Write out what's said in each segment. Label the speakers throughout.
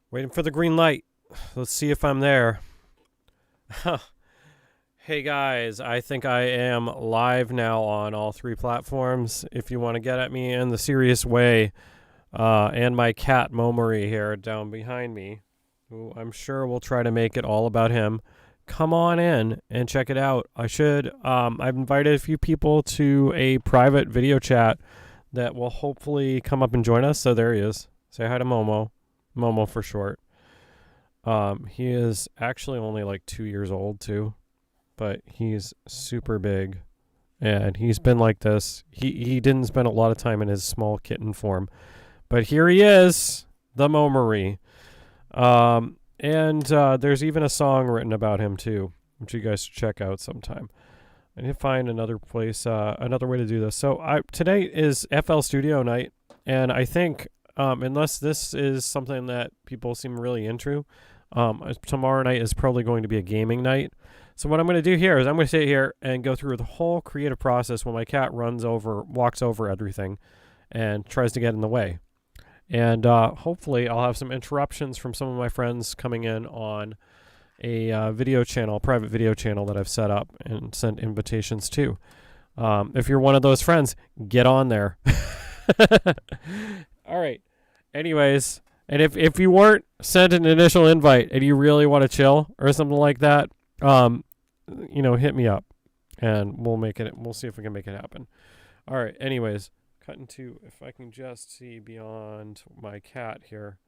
Speaker 1: Waiting for the green light. Let's see if I'm there. Hey guys, I think I am live now on all three platforms. If you want to get at me in the serious way, and my cat Momori here down behind me, who I'm sure will try to make it all about him. Come on in and check it out. I've invited a few people to a private video chat that will hopefully come up and join us. So there he is. Say hi to Momo for short. He is actually only like 2 years old too, but he's super big, and he's been like this. He didn't spend a lot of time in his small kitten form, but here he is, the Momori. And there's even a song written about him too, which you guys should check out sometime. I need to find another place, another way to do this. So today is FL Studio night, and I think unless this is something that people seem really into, tomorrow night is probably going to be a gaming night. So what I'm going to do here is I'm going to sit here and go through the whole creative process when my cat walks over everything and tries to get in the way. And hopefully I'll have some interruptions from some of my friends coming in on a private video channel that I've set up and sent invitations to. If you're one of those friends, get on there. All right. Anyways, and if you weren't sent an initial invite and you really want to chill or something like that, hit me up and we'll see if we can make it happen. All right. Anyways, cutting to, if I can just see beyond my cat here,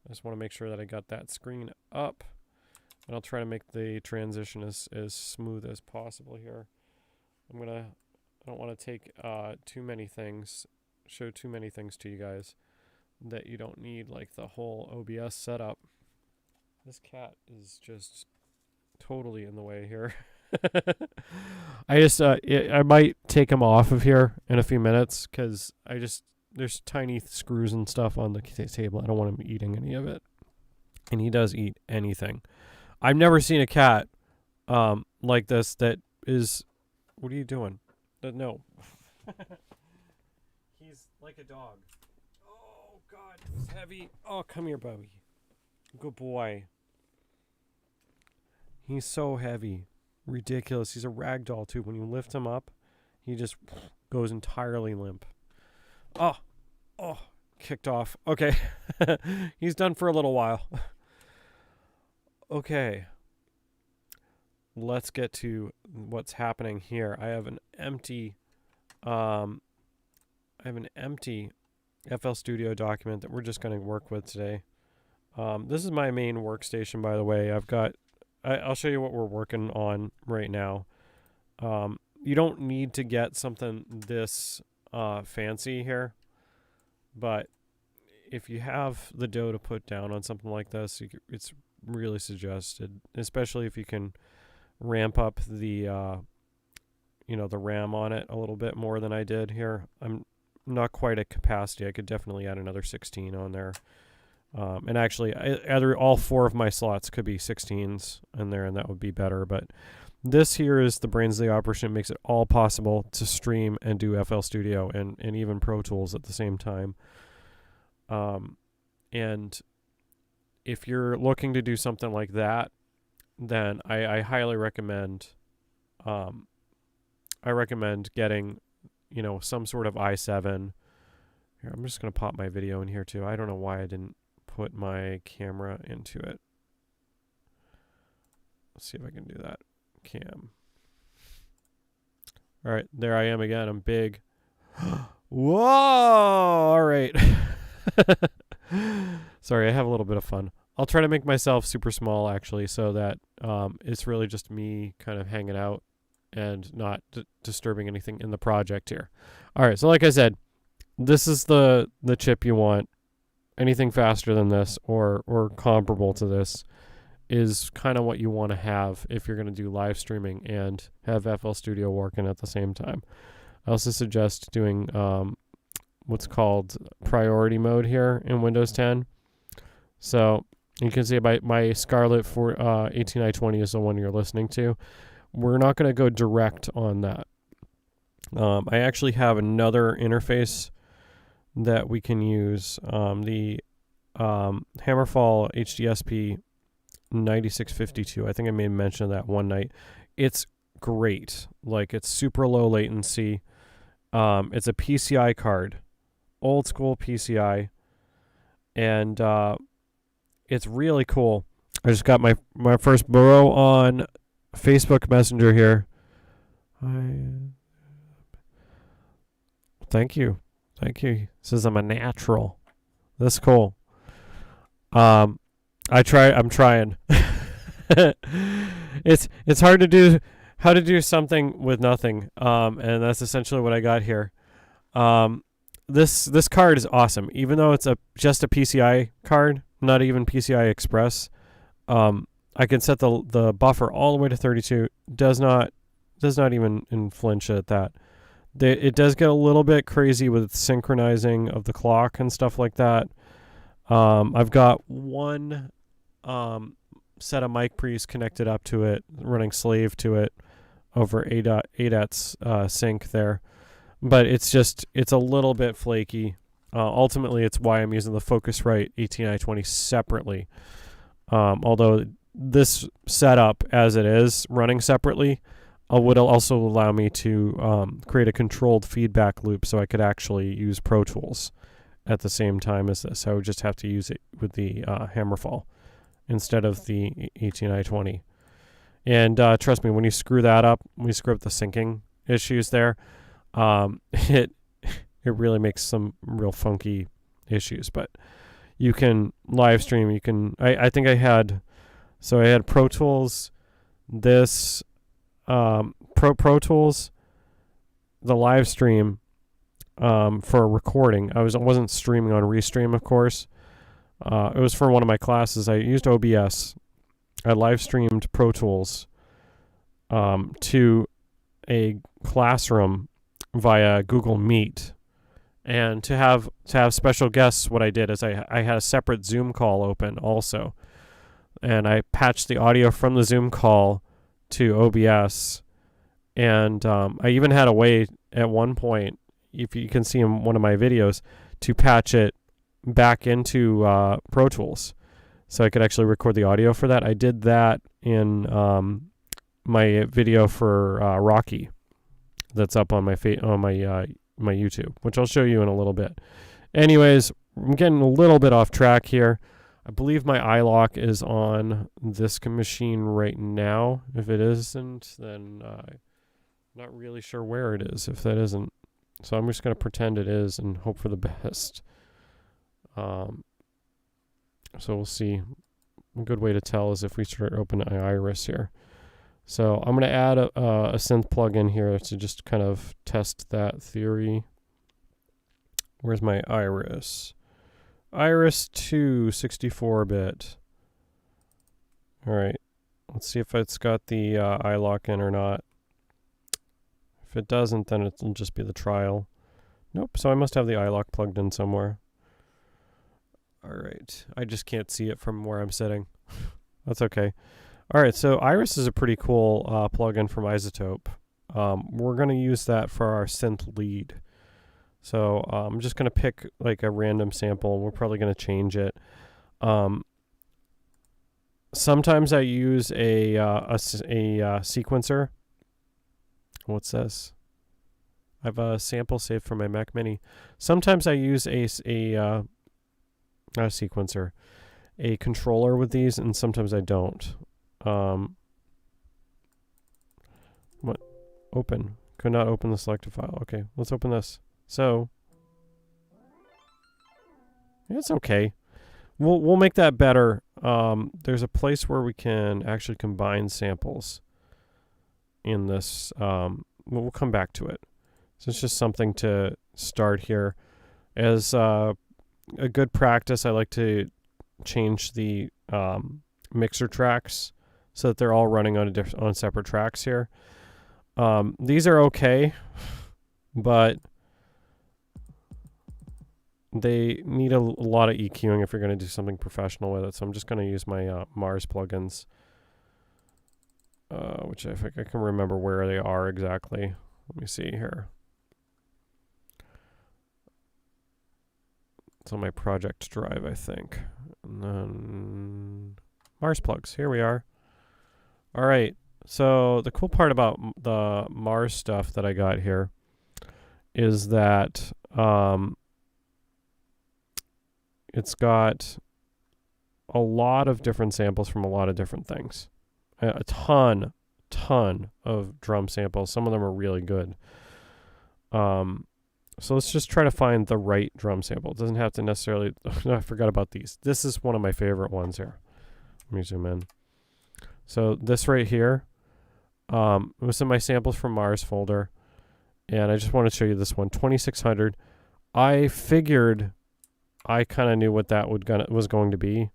Speaker 1: I just want to make sure that I got that screen up, and I'll try to make the transition as smooth as possible here. I don't want to take show too many things to you guys that you don't need, like the whole OBS setup. This cat is just totally in the way here. I might take him off of here in a few minutes because there's tiny screws and stuff on the table. I don't want him eating any of it, and he does eat anything. I've never seen a cat like this that is. What are you doing? No. He's like a dog. Oh God, he's heavy. Oh, come here, Bubby. Good boy. He's so heavy. Ridiculous. He's a rag doll too. When you lift him up, he just goes entirely limp. Oh, kicked off. Okay. He's done for a little while. Okay. Let's get to what's happening here. I have an empty FL Studio document that we're just going to work with today. This is my main workstation, by the way. I'll show you what we're working on right now. You don't need to get something this fancy here, but if you have the dough to put down on something like this, it's really suggested, especially if you can ramp up the the RAM on it a little bit more than I did here. I'm not quite at capacity. I could definitely add another 16 on there. And actually, either all four of my slots could be 16s in there, and that would be better. But this here is the brains of the operation. It makes it all possible to stream and do FL Studio and even Pro Tools at the same time. And if you're looking to do something like that, then I highly recommend getting, some sort of i7. Here, I'm just going to pop my video in here too. I don't know why I didn't put my camera into it. Let's see if I can do that. Cam. All right, there I am again. I'm big. Whoa! All right. Sorry, I have a little bit of fun. I'll try to make myself super small, actually, so that it's really just me kind of hanging out and not disturbing anything in the project here. All right, so like I said, this is the chip you want. Anything faster than this or comparable to this is kind of what you want to have if you're going to do live streaming and have FL Studio working at the same time. I also suggest doing what's called priority mode here in Windows 10. So you can see my Scarlett 18920 is the one you're listening to. We're not going to go direct on that. I actually have another interface that we can use. The Hammerfall HDSP 9652. I think I made mention of that one night. It's great. Like, it's super low latency. It's a PCI card, old school PCI, and it's really cool. I just got my first bro on Facebook Messenger here. Thank you. He says I'm a natural. That's cool. I'm trying. It's hard to do how to do something with nothing. And that's essentially what I got here. This card is awesome. Even though it's just a PCI card, not even PCI Express. I can set the buffer all the way to 32. Does not even flinch at that. It does get a little bit crazy with synchronizing of the clock and stuff like that. I've got one set of mic pre's connected up to it, running slave to it over ADAT's sync there. But it's a little bit flaky. Ultimately, it's why I'm using the Focusrite 18i20 separately. Although this setup, as it is, running separately, would also allow me to create a controlled feedback loop so I could actually use Pro Tools at the same time as this. I would just have to use it with the Hammerfall instead of the 18i20. And trust me, when you screw that up, when you screw up the syncing issues there, it really makes some real funky issues. But you can live stream. You can. I think I had Pro Tools, this Pro Tools, the live stream for recording. I wasn't streaming on Restream, of course. It was for one of my classes. I used OBS. I live streamed Pro Tools to a classroom via Google Meet. And to have special guests, what I did is I had a separate Zoom call open also. And I patched the audio from the Zoom call to OBS. And I even had a way at one point, if you can see in one of my videos, to patch it back into Pro Tools. So I could actually record the audio for that. I did that in my video for Rocky that's up on my my YouTube, which I'll show you in a little bit. Anyways, I'm getting a little bit off track here. I believe my iLok is on this machine right now. If it isn't, then I'm not really sure where it is if that isn't. So I'm just going to pretend it is and hope for the best. So we'll see. A good way to tell is if we start opening Iris here. So I'm going to add a synth plugin here to just kind of test that theory. Where's my Iris? Iris 2 64-bit. All right. Let's see if it's got the iLok in or not. If it doesn't, then it'll just be the trial. Nope. So I must have the iLok plugged in somewhere. All right. I just can't see it from where I'm sitting. That's okay. All right, so Iris is a pretty cool plugin from iZotope. We're going to use that for our synth lead. So I'm just going to pick like a random sample. We're probably going to change it. Sometimes I use a sequencer. What's this? I have a sample saved for my Mac Mini. Sometimes I use a sequencer, a controller with these, and sometimes I don't. What? Open. Could not open the selected file. Okay, let's open this. So, it's okay. We'll make that better. There's a place where we can actually combine samples in this. We'll come back to it. So it's just something to start here. As a good practice, I like to change the mixer tracks so that they're all running on separate tracks here. These are okay, but they need a lot of EQing if you're going to do something professional with it. So I'm just going to use my Mars plugins, which I think I can remember where they are exactly. Let me see here. It's on my project drive, I think. And then Mars plugs. Here we are. All right. So the cool part about the Mars stuff that I got here is that it's got a lot of different samples from a lot of different things. A ton of drum samples. Some of them are really good. So let's just try to find the right drum sample. It doesn't have to necessarily... I forgot about these. This is one of my favorite ones here. Let me zoom in. So this right here, it was in my samples from Mars folder. And I just want to show you this one, 2600. I figured I kind of knew what that was going to be.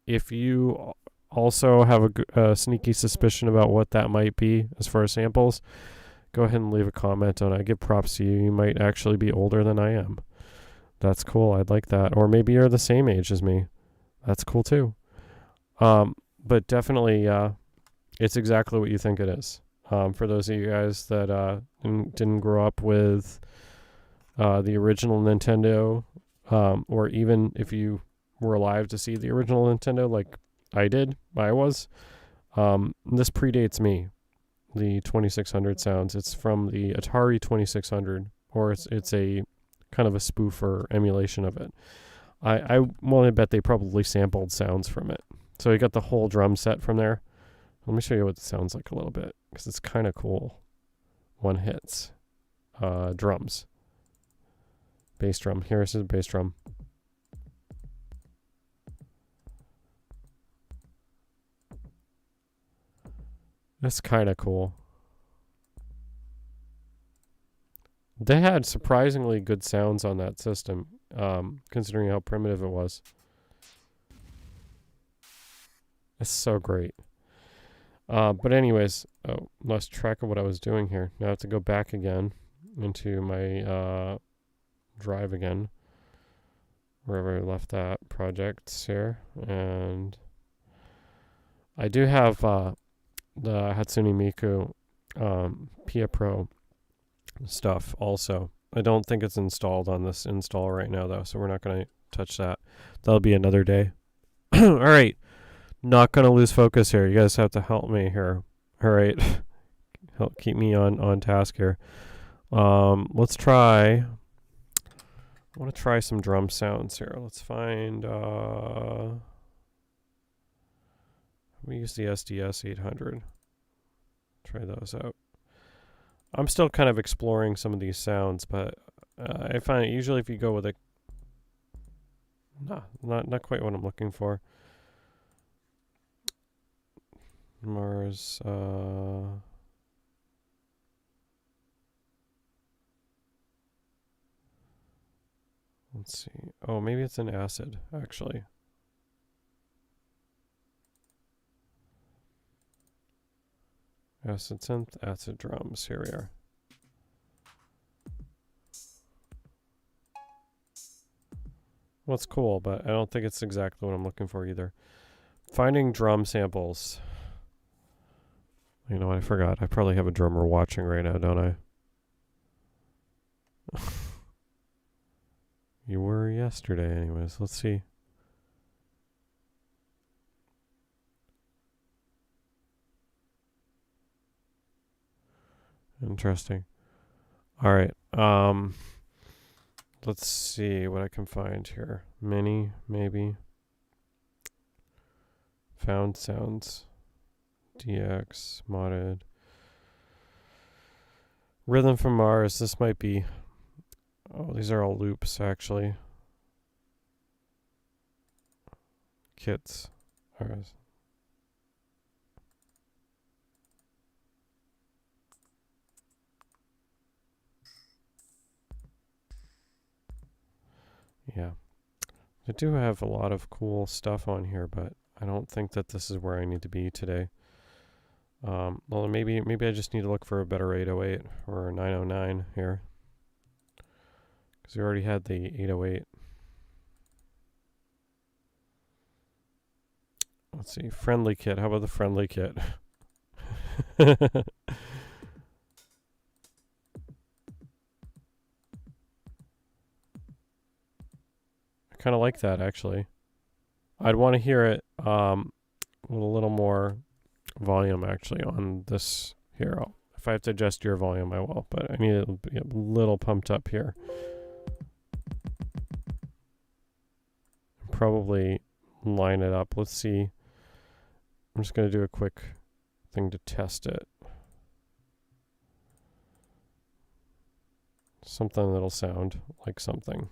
Speaker 1: If you also have a sneaky suspicion about what that might be as far as samples, go ahead and leave a comment on it. I give props to you. You might actually be older than I am. That's cool. I'd like that. Or maybe you're the same age as me. That's cool too. But definitely, it's exactly what you think it is. For those of you guys that didn't grow up with the original Nintendo, or even if you were alive to see the original Nintendo like I was, this predates me. The 2600 sounds. It's from the Atari 2600, or it's a kind of a spoof or emulation of it. I bet they probably sampled sounds from it. So you got the whole drum set from there. Let me show you what it sounds like a little bit, because it's kind of cool. One hits. Drums. Bass drum. Here's a bass drum. That's kind of cool. They had surprisingly good sounds on that system, considering how primitive it was. It's so great. But anyways, lost track of what I was doing here. Now I have to go back again into my drive again, wherever I left that projects here. And I do have the Hatsune Miku Pia Pro stuff also. I don't think it's installed on this install right now though, so we're not going to touch that. That'll be another day. All right. Not going to lose focus here. You guys have to help me here. All right. Help keep me on task here. Let's try... I want to try some drum sounds here. Let's find... we use the SDS 800. Try those out. I'm still kind of exploring some of these sounds, but I find usually if you go with a... not quite what I'm looking for. Mars, let's see. Oh, maybe it's an acid, actually. Acid synth, acid drums. Here we are. Well, it's cool, but I don't think it's exactly what I'm looking for either. Finding drum samples. You know what? I forgot. I probably have a drummer watching right now, don't I? You were yesterday, anyways. Let's see. Interesting. All right. Let's see what I can find here. Mini, maybe. Found sounds. DX, modded. Rhythm from Mars. This might be... Oh, these are all loops, actually. Kits. All right. Yeah. I do have a lot of cool stuff on here, but I don't think that this is where I need to be today. Well, maybe I just need to look for a better 808 or a 909 here. Because we already had the 808. Let's see. Friendly kit. How about the friendly kit? kind of like that, actually. I'd want to hear it with a little more volume, actually, on this here. If I have to adjust your volume, I will, but I need it to be a little pumped up here. Probably line it up. Let's see. I'm just going to do a quick thing to test it. Something that'll sound like something.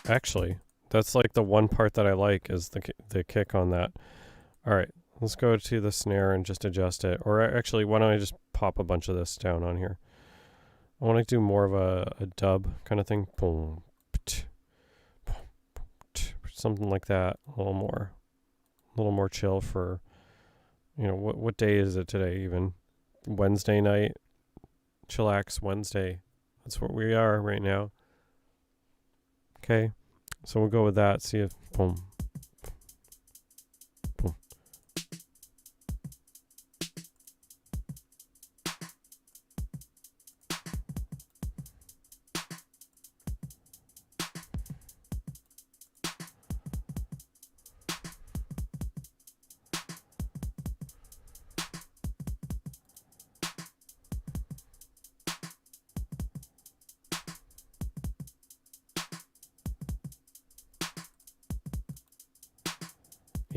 Speaker 1: Actually, that's like the one part that I like is the kick on that. All right, let's go to the snare and just adjust it. Or actually, why don't I just pop a bunch of this down on here? I want to do more of a dub kind of thing. Boom, something like that. A little more chill for, what day is it today? Even Wednesday night, chillax Wednesday. That's what we are right now. Okay, so we'll go with that. See if boom, boom.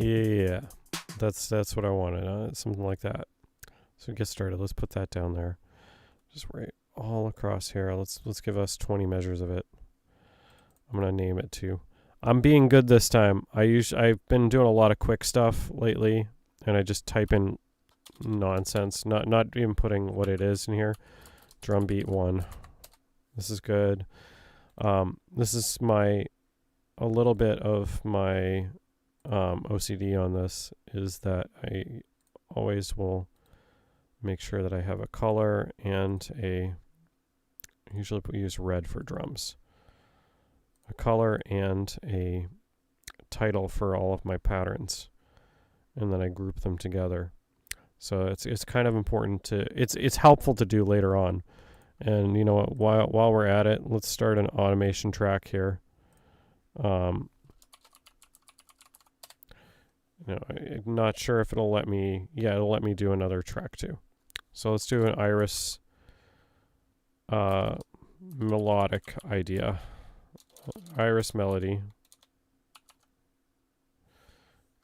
Speaker 1: Yeah, that's what I wanted. Something like that. So get started. Let's put that down there. Just right all across here. Let's give us 20 measures of it. I'm gonna name it too. I'm being good this time. I've been doing a lot of quick stuff lately, and I just type in nonsense, not even putting what it is in here. Drum beat 1. This is good. This is a little bit of my OCD on this is that I always will make sure that I have a color and usually use red for drums. A color and a title for all of my patterns, and then I group them together. So it's kind of important to it's helpful to do later on. And you know what, while we're at it, let's start an automation track here. I'm not sure if it'll let me. Yeah, it'll let me do another track too. So let's do an Iris melodic idea. Iris melody.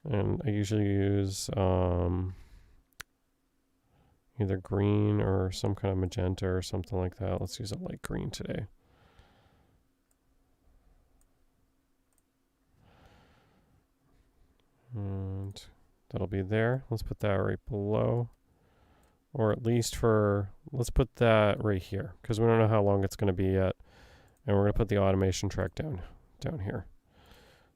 Speaker 1: And I usually use either green or some kind of magenta or something like that. Let's use a light green today. And that'll be there. Let's put that right below. Or at least let's put that right here, because we don't know how long it's going to be yet. And we're going to put the automation track down here.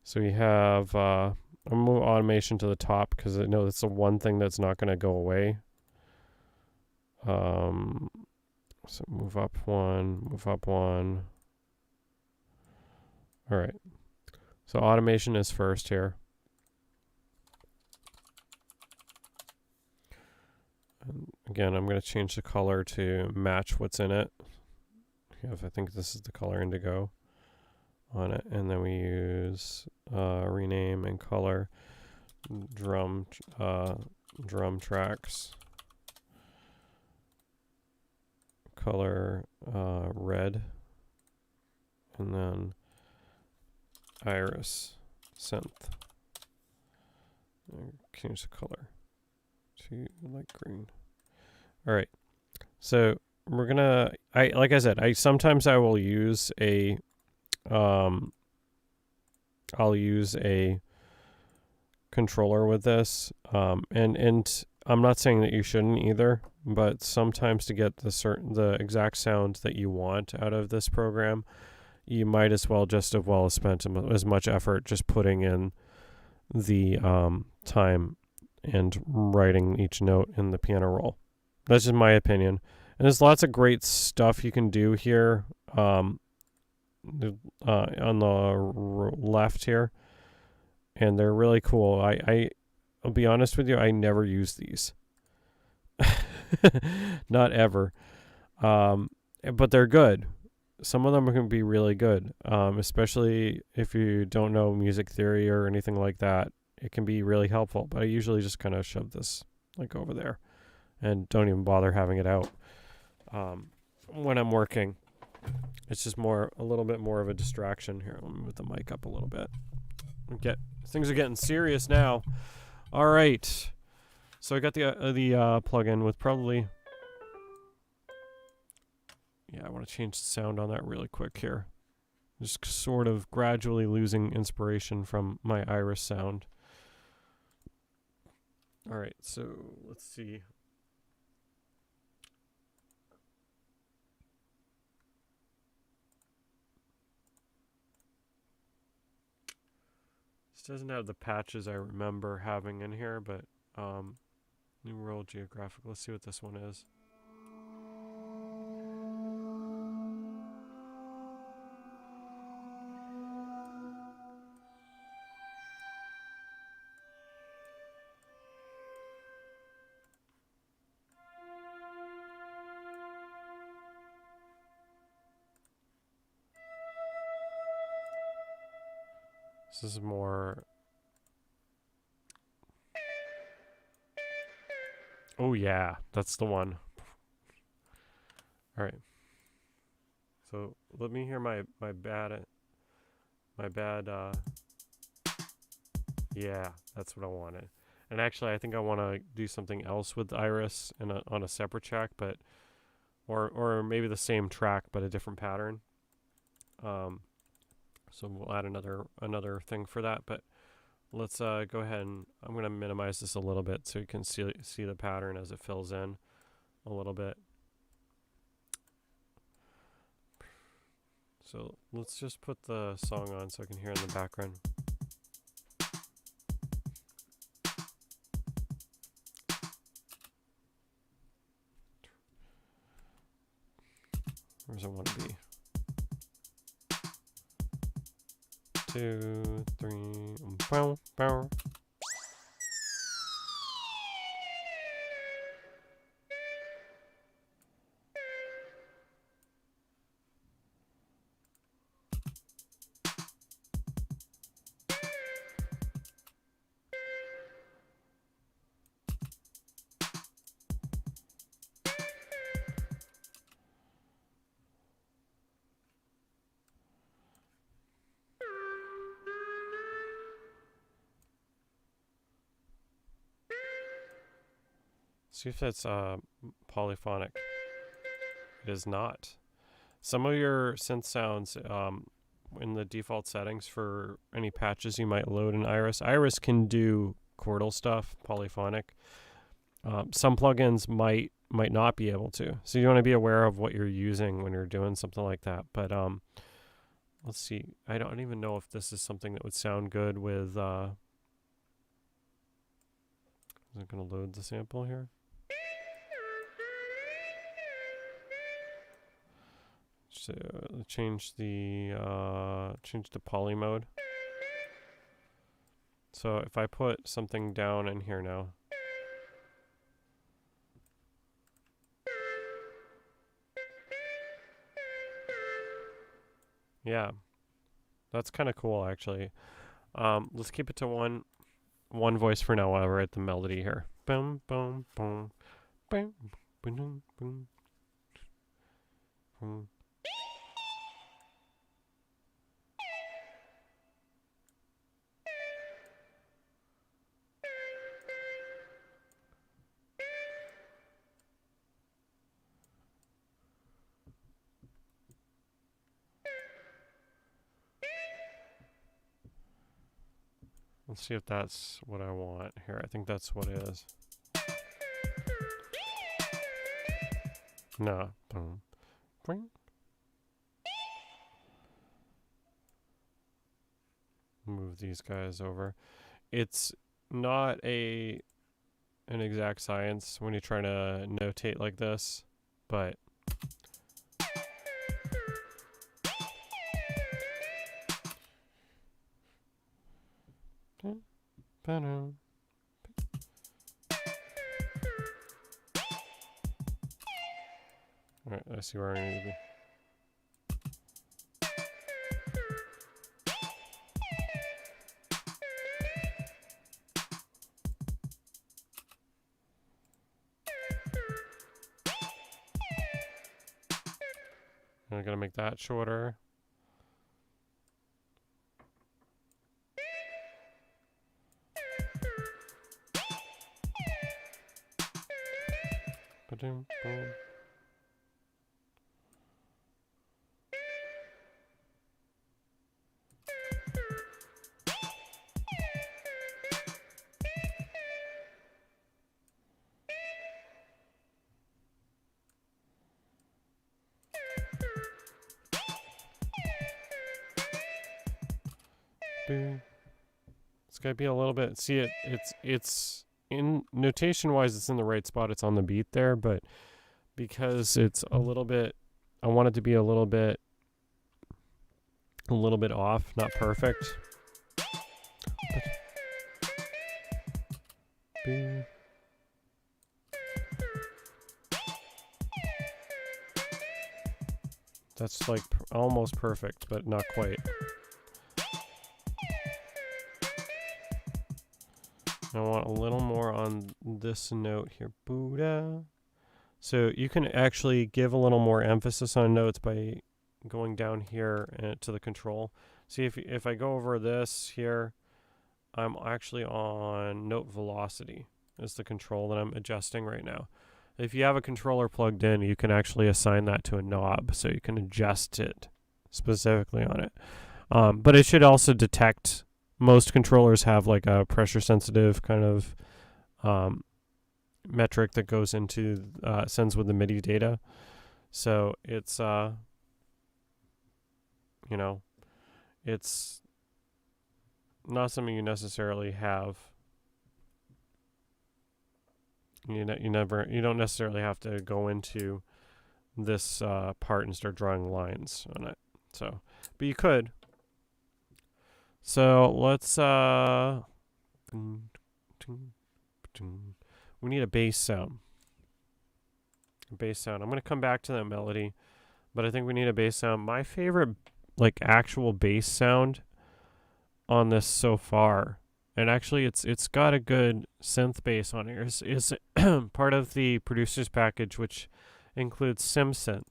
Speaker 1: So we have, I'm going to move automation to the top, because I know that's the one thing that's not going to go away. So move up one. All right. So automation is first here. And again, I'm going to change the color to match what's in it. I think this is the color indigo on it. And then we use rename and color drum tracks. Color red. And then Iris synth. And change the color to light green. All right. So we're gonna. Like I said, sometimes I will use a. I'll use a controller with this, and I'm not saying that you shouldn't either, but sometimes to get the exact sound that you want out of this program, you might as well have spent as much effort just putting in the time and writing each note in the piano roll. That's just my opinion. And there's lots of great stuff you can do here on the left here, and they're really cool. I'll be honest with you, I never use these. Not ever. But they're good. Some of them can be really good, especially if you don't know music theory or anything like that. It can be really helpful, but I usually just kind of shove this like over there and don't even bother having it out when I'm working. It's just a little bit more of a distraction. Here, let me move the mic up a little bit. Things are getting serious now. All right, so I got the plug-in with probably. Yeah, I want to change the sound on that really quick here. Just sort of gradually losing inspiration from my Iris sound. All right, so let's see. This doesn't have the patches I remember having in here, but New World Geographic. Let's see what this one is. This is more. Oh yeah, that's the one. All right. So let me hear my bad. Yeah, that's what I wanted. And actually, I think I want to do something else with Iris on a separate track, but or maybe the same track but a different pattern. So we'll add another thing for that. But let's go ahead and I'm going to minimize this a little bit so you can see the pattern as it fills in a little bit. So let's just put the song on so I can hear it in the background. Where does it want to be? 2, 3, bow, bow. See if that's polyphonic. It is not. Some of your synth sounds in the default settings for any patches you might load in Iris. Iris can do chordal stuff, polyphonic. Some plugins might not be able to. So you want to be aware of what you're using when you're doing something like that. But let's see. I don't even know if this is something that would sound good with... is it going to load the sample here? So change the poly mode. So if I put something down in here now. Yeah, that's kind of cool actually. Let's keep it to one voice for now while we're at the melody here. Boom, boom, boom, boom, boom, boom, boom. Let's see if that's what I want here. I think that's what it is. No. Boom. Boing. Move these guys over. It's not an exact science when you're trying to notate like this, but Alright, I see where I need to be. I'm gonna make that shorter. Ba-doom, boom. Boom. It's gotta be a little bit. See it. It's in notation wise. It's in the right spot. It's on the beat there, but because it's a little bit, I want it to be a little bit off, not perfect. Boom. That's like almost perfect, but not quite. I want a little more on this note here. Buddha. So you can actually give a little more emphasis on notes by going down here to the control. See, if I go over this here, I'm actually on note velocity is the control that I'm adjusting right now. If you have a controller plugged in, you can actually assign that to a knob, so you can adjust it specifically on it. But it should also detect. Most controllers have like a pressure sensitive kind of metric that goes into sends with the MIDI data. So it's you know, it's not something you necessarily have. You don't necessarily have to go into this part and start drawing lines on it. So, but you could. So let's we need a bass sound. I'm going to come back to that melody, but I think we need a bass sound. My favorite like actual bass sound on this so far, and actually it's got a good synth bass on here, is part of the producer's package, which includes SimSynth.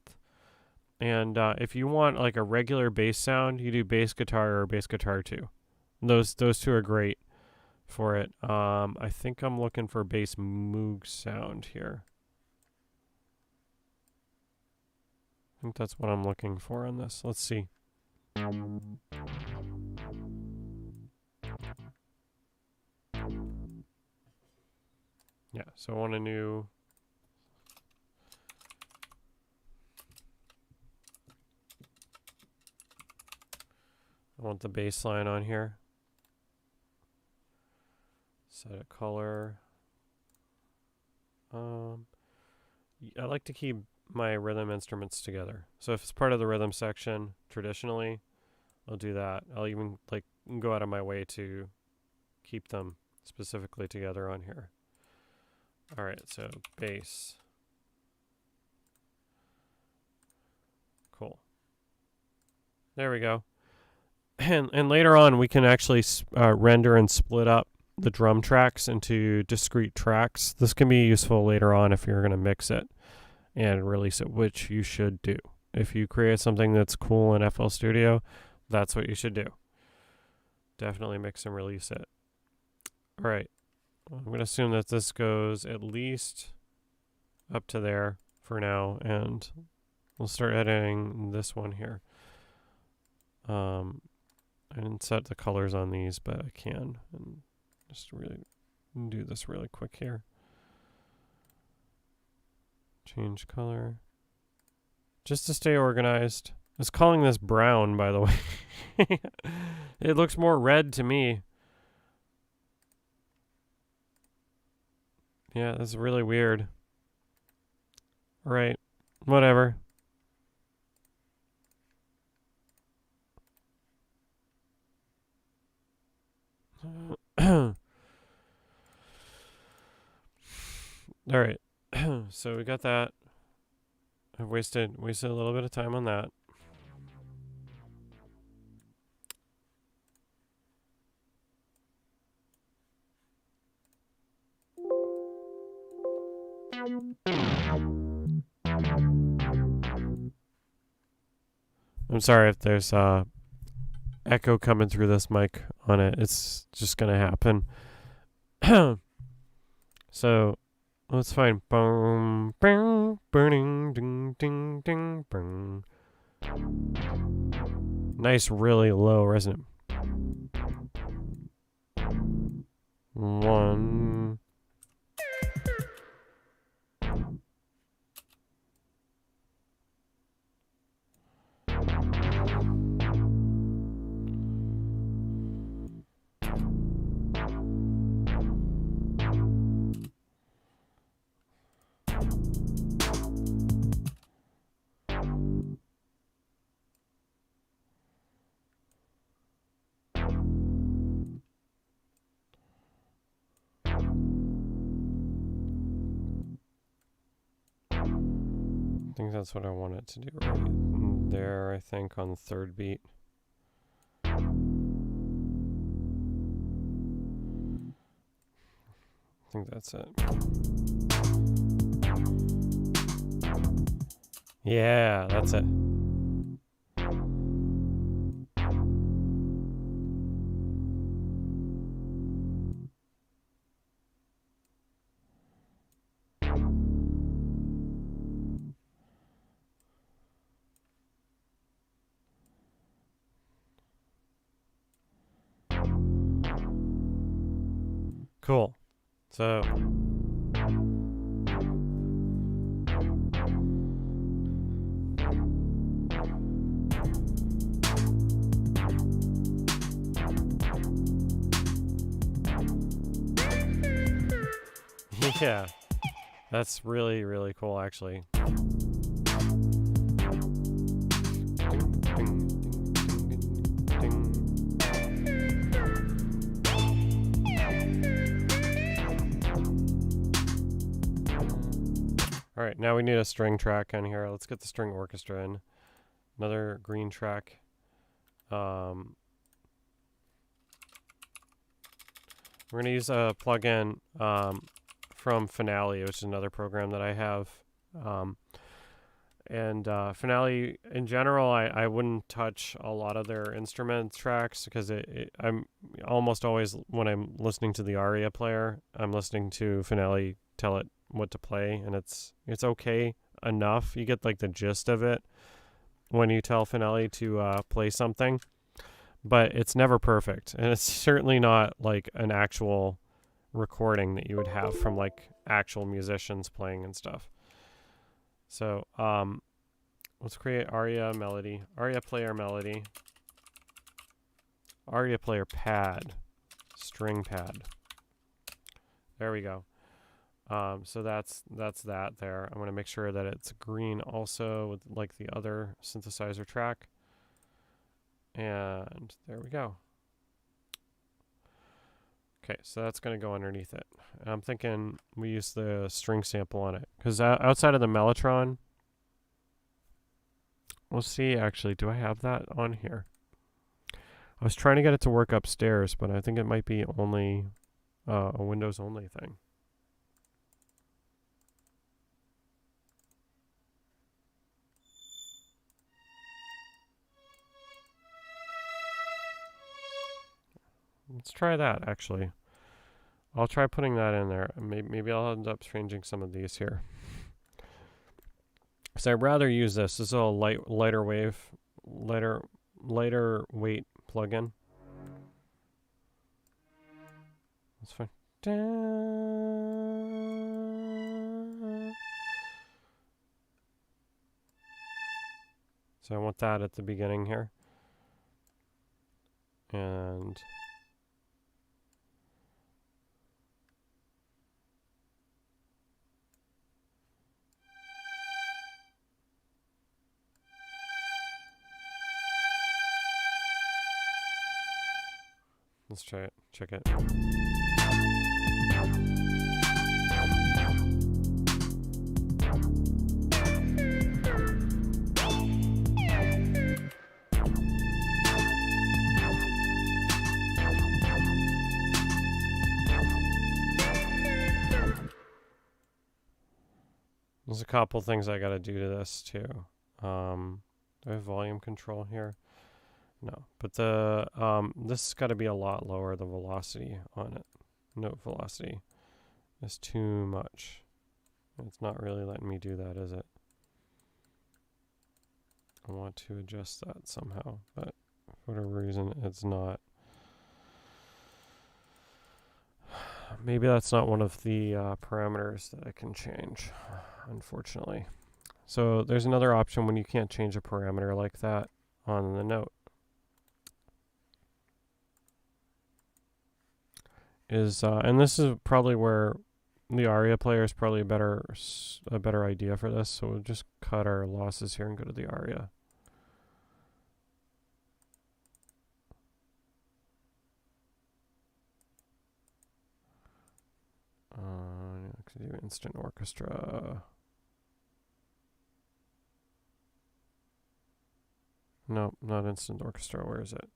Speaker 1: And if you want like a regular bass sound, you do bass guitar or bass guitar 2. Those two are great for it. I think I'm looking for bass Moog sound here. I think that's what I'm looking for on this. Let's see. Yeah, so I want a new... I want the bass line on here. Set a color. I like to keep my rhythm instruments together. So if it's part of the rhythm section, traditionally, I'll do that. I'll even like go out of my way to keep them specifically together on here. All right, so bass. Cool. There we go. And later on, we can actually render and split up the drum tracks into discrete tracks. This can be useful later on if you're going to mix it and release it, which you should do. If you create something that's cool in FL Studio, that's what you should do. Definitely mix and release it. All right. I'm going to assume that this goes at least up to there for now, and we'll start editing this one here. I didn't set the colors on these, but I can. And just really do this really quick here. Change color. Just to stay organized. I was calling this brown, by the way. It looks more red to me. Yeah, that's really weird. All right, whatever. All right. So we got that. I've wasted a little bit of time on that. I'm sorry if there's echo coming through this mic on it. It's just gonna happen. So let's find boom, boom, burning, ding, ding, ding, boom. Nice, really low resonant. 1. I think that's what I want it to do right there, I think, on the 3rd beat. I think that's it. Yeah, that's it. Cool. So yeah, that's really, really cool, actually. All right, now we need a string track on here. Let's get the string orchestra in. Another green track. We're going to use a plugin from Finale, which is another program that I have. Finale, in general, I wouldn't touch a lot of their instrument tracks because I'm almost always, when I'm listening to the ARIA player, I'm listening to Finale tell it what to play, and it's okay enough. You get like the gist of it when you tell Finale to play something, but it's never perfect, and it's certainly not like an actual recording that you would have from like actual musicians playing and stuff. So let's create ARIA melody, ARIA player melody, ARIA player pad, string pad. There we go. So that's that there. I'm going to make sure that it's green also with like the other synthesizer track. And there we go. Okay, so that's going to go underneath it. I'm thinking we use the string sample on it. Because outside of the Mellotron, we'll see, actually, do I have that on here? I was trying to get it to work upstairs, but I think it might be only a Windows only thing. Let's try that, actually. I'll try putting that in there. Maybe I'll end up changing some of these here. So I'd rather use this. This is a lighter weight plugin. That's fine. So I want that at the beginning here. And let's try it. Check it. There's a couple things I got to do to this too. Do I have volume control here? No, but the this has got to be a lot lower. The velocity on it, note velocity, is too much. It's not really letting me do that, is it? I want to adjust that somehow, but for whatever reason, it's not. Maybe that's not one of the parameters that I can change, unfortunately. So there's another option when you can't change a parameter like that on the note. And this is probably where the ARIA player is probably a better idea for this. So we'll just cut our losses here and go to the ARIA. I could do instant orchestra. No, not instant orchestra. Where is it?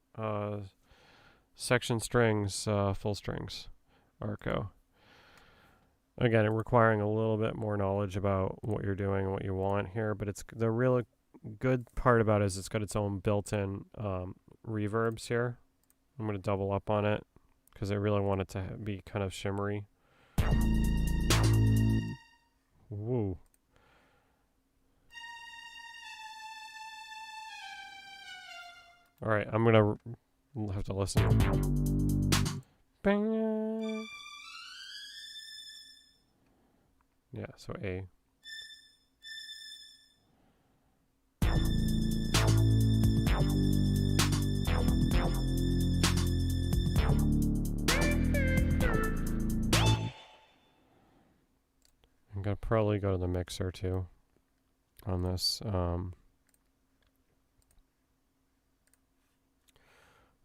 Speaker 1: Section strings, full strings, Arco. Again, requiring a little bit more knowledge about what you're doing and what you want here, but it's the real good part about it is it's got its own built-in reverbs here. I'm going to double up on it because I really want it to be kind of shimmery. Woo. All right, I'm going to have to listen. Bang. Yeah, so A. I'm going to probably go to the mixer too on this.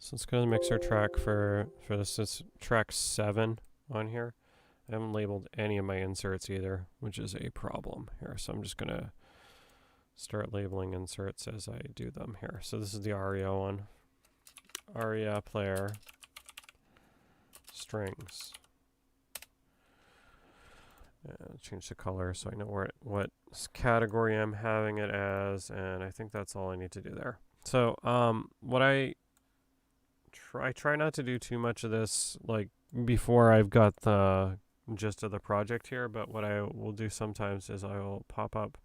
Speaker 1: So let's go to the mixer track for this. It's track 7 on here. I haven't labeled any of my inserts either, which is a problem here. So I'm just going to start labeling inserts as I do them here. So this is the ARIA one. ARIA player strings. And change the color so I know what category I'm having it as, and I think that's all I need to do there. So what I try not to do too much of this like before I've got the gist of the project here, but what I will do sometimes is I will pop up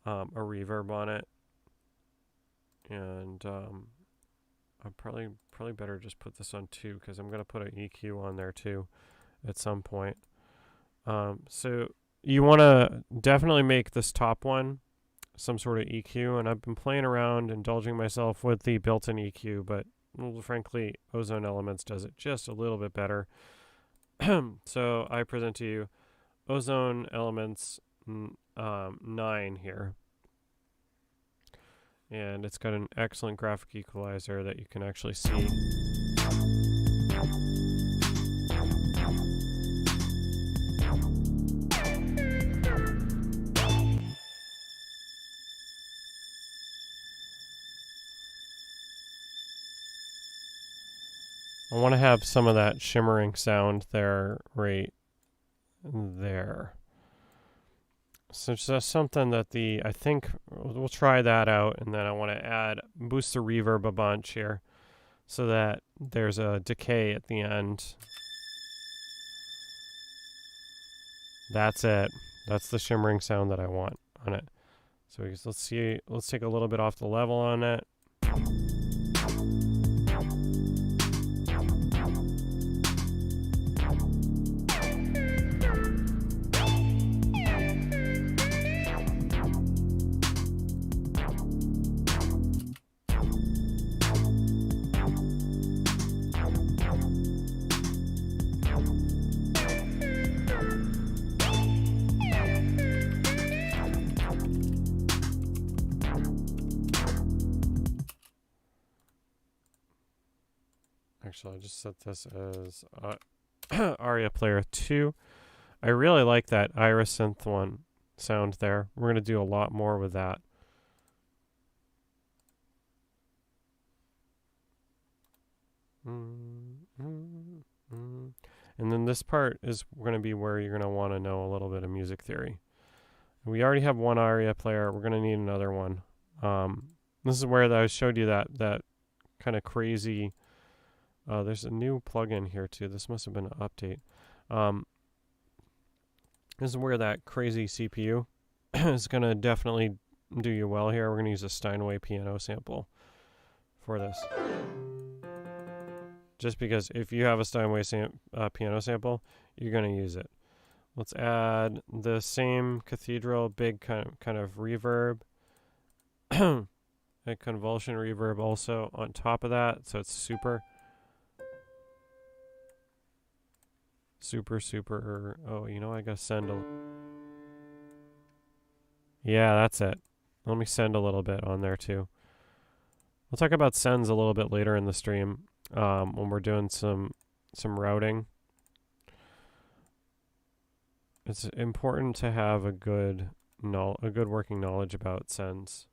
Speaker 1: a reverb on it, and I'm probably better just put this on 2 because I'm going to put an EQ on there too at some point. So you want to definitely make this top one some sort of EQ, and I've been playing around, indulging myself with the built-in EQ, but well, frankly, Ozone Elements does it just a little bit better. So I present to you Ozone Elements 9 here. And it's got an excellent graphic equalizer that you can actually see. I want to have some of that shimmering sound there, right there. So it's just something that I think we'll try that out, and then I want to boost the reverb a bunch here so that there's a decay at the end. That's it. That's the shimmering sound that I want on it. So let's take a little bit off the level on it. Actually, I just set this as ARIA Player 2. I really like that Irisynth one sound there. We're going to do a lot more with that. And then this part is going to be where you're going to want to know a little bit of music theory. We already have one ARIA player. We're going to need another one. This is where I showed you that kind of crazy... there's a new plugin here too. This must have been an update. This is where that crazy CPU is going to definitely do you well here. We're going to use a Steinway piano sample for this. Just because if you have a Steinway piano sample, you're going to use it. Let's add the same cathedral big kind of reverb. A convulsion reverb also on top of that, so it's super. Oh, you know, I gotta send a... Yeah, that's it. Let me send a little bit on there too. We'll talk about sends a little bit later in the stream when we're doing some routing. It's important to have a good working knowledge about sends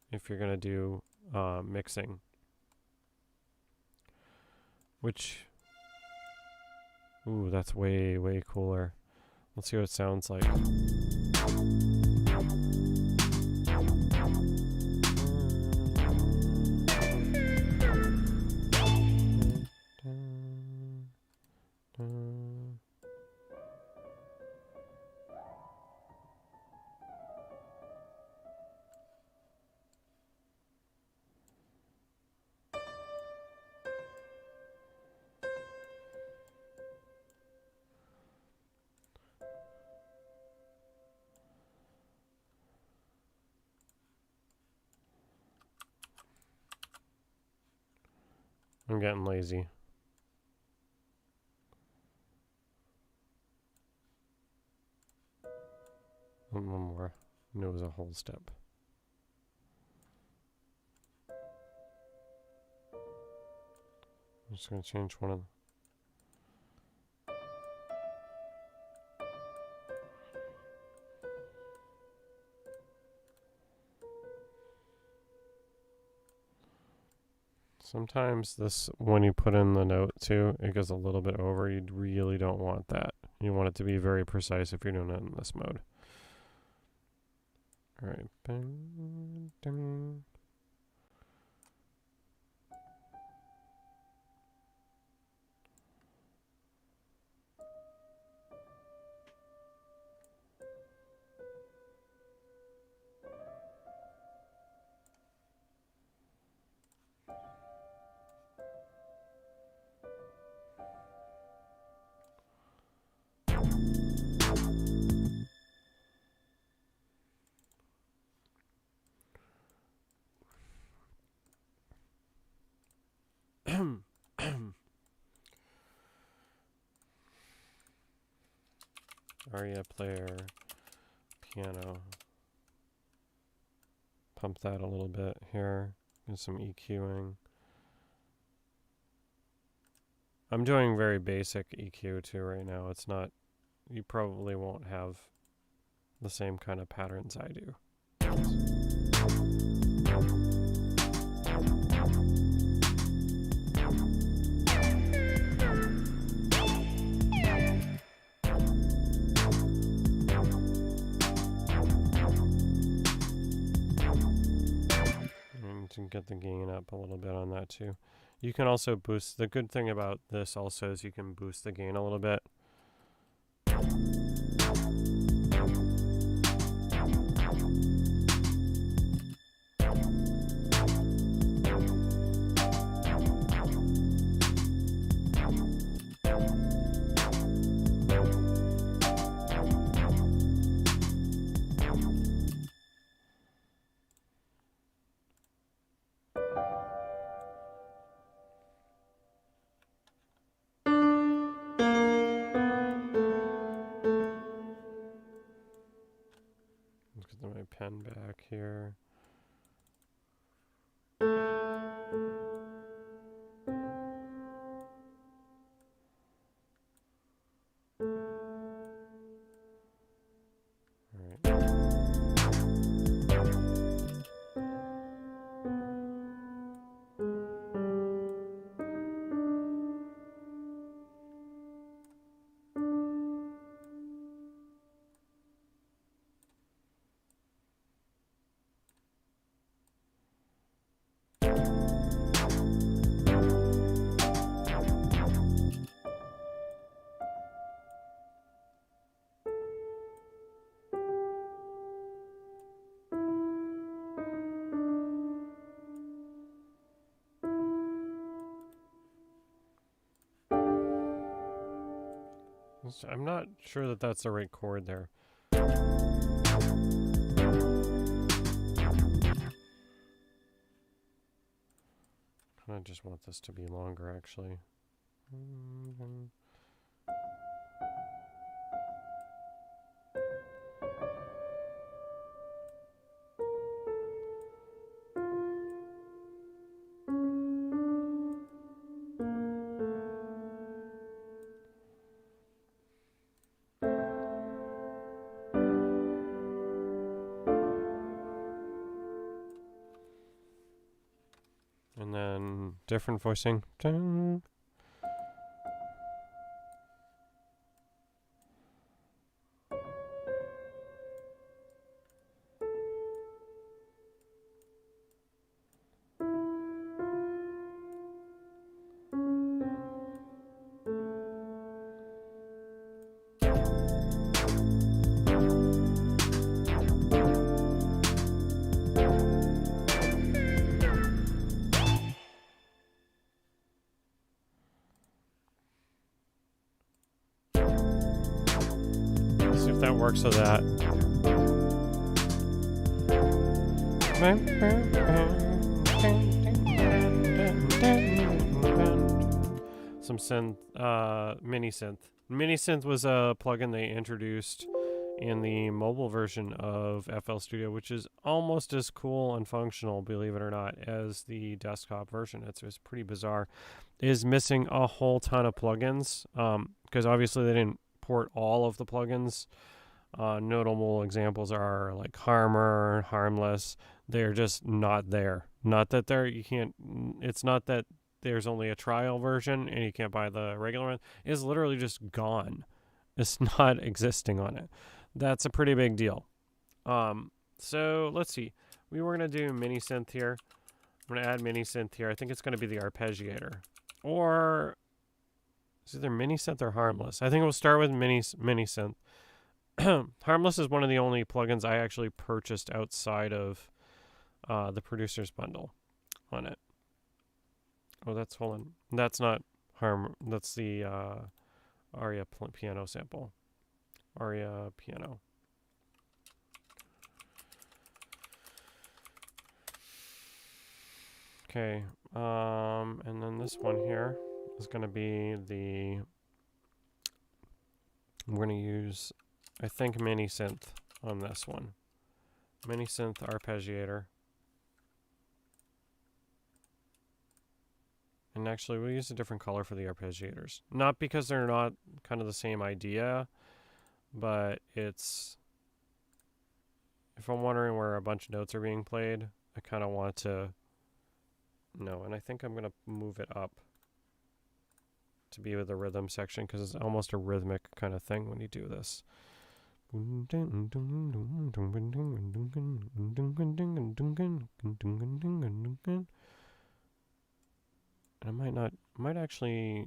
Speaker 1: if you're gonna do mixing. Which, ooh, that's way cooler. Let's see what it sounds like. I'm getting lazy. One more. No, it was a whole step. I'm just going to change one of them. Sometimes this, when you put in the note too, it goes a little bit over. You really don't want that. You want it to be very precise if you're doing it in this mode. All right. ARIA player, piano. Pump that a little bit here. Do some EQing. I'm doing very basic EQ too right now. It's not, you probably won't have the same kind of patterns I do. To get the gain up a little bit on that too. You can also boost, the good thing about this also is you can boost the gain a little bit. My pen back here. I'm not sure that that's the right chord there. I just want this to be longer, actually. And then different voicing. Dun. See if that works with that. Some synth, mini synth. Mini synth was a plugin they introduced in the mobile version of FL Studio, which is almost as cool and functional, believe it or not, as the desktop version. It's pretty bizarre. It is missing a whole ton of plugins, because obviously they didn't port all of the plugins. Notable examples are like Harmor, Harmless. They're just not there. Not that it's not that there's only a trial version and you can't buy the regular one. It's literally just gone. It's not existing on it. That's a pretty big deal. So let's see. We were going to do mini synth here. I'm going to add mini synth here. I think it's going to be the arpeggiator. Or it's either mini synth or Harmless. I think we'll start with mini synth. Harmless is one of the only plugins I actually purchased outside of the producer's bundle on it. Oh, hold on. That's not that's the Aria piano sample. Aria piano. Okay, and then this one here is going to be we're going to use, I think, mini synth on this one. Mini synth arpeggiator. And actually, we'll use a different color for the arpeggiators. Not because they're not kind of the same idea, but it's, if I'm wondering where a bunch of notes are being played, I kind of want to know. And I think I'm going to move it up to be with the rhythm section, because it's almost a rhythmic kind of thing when you do this. I might actually,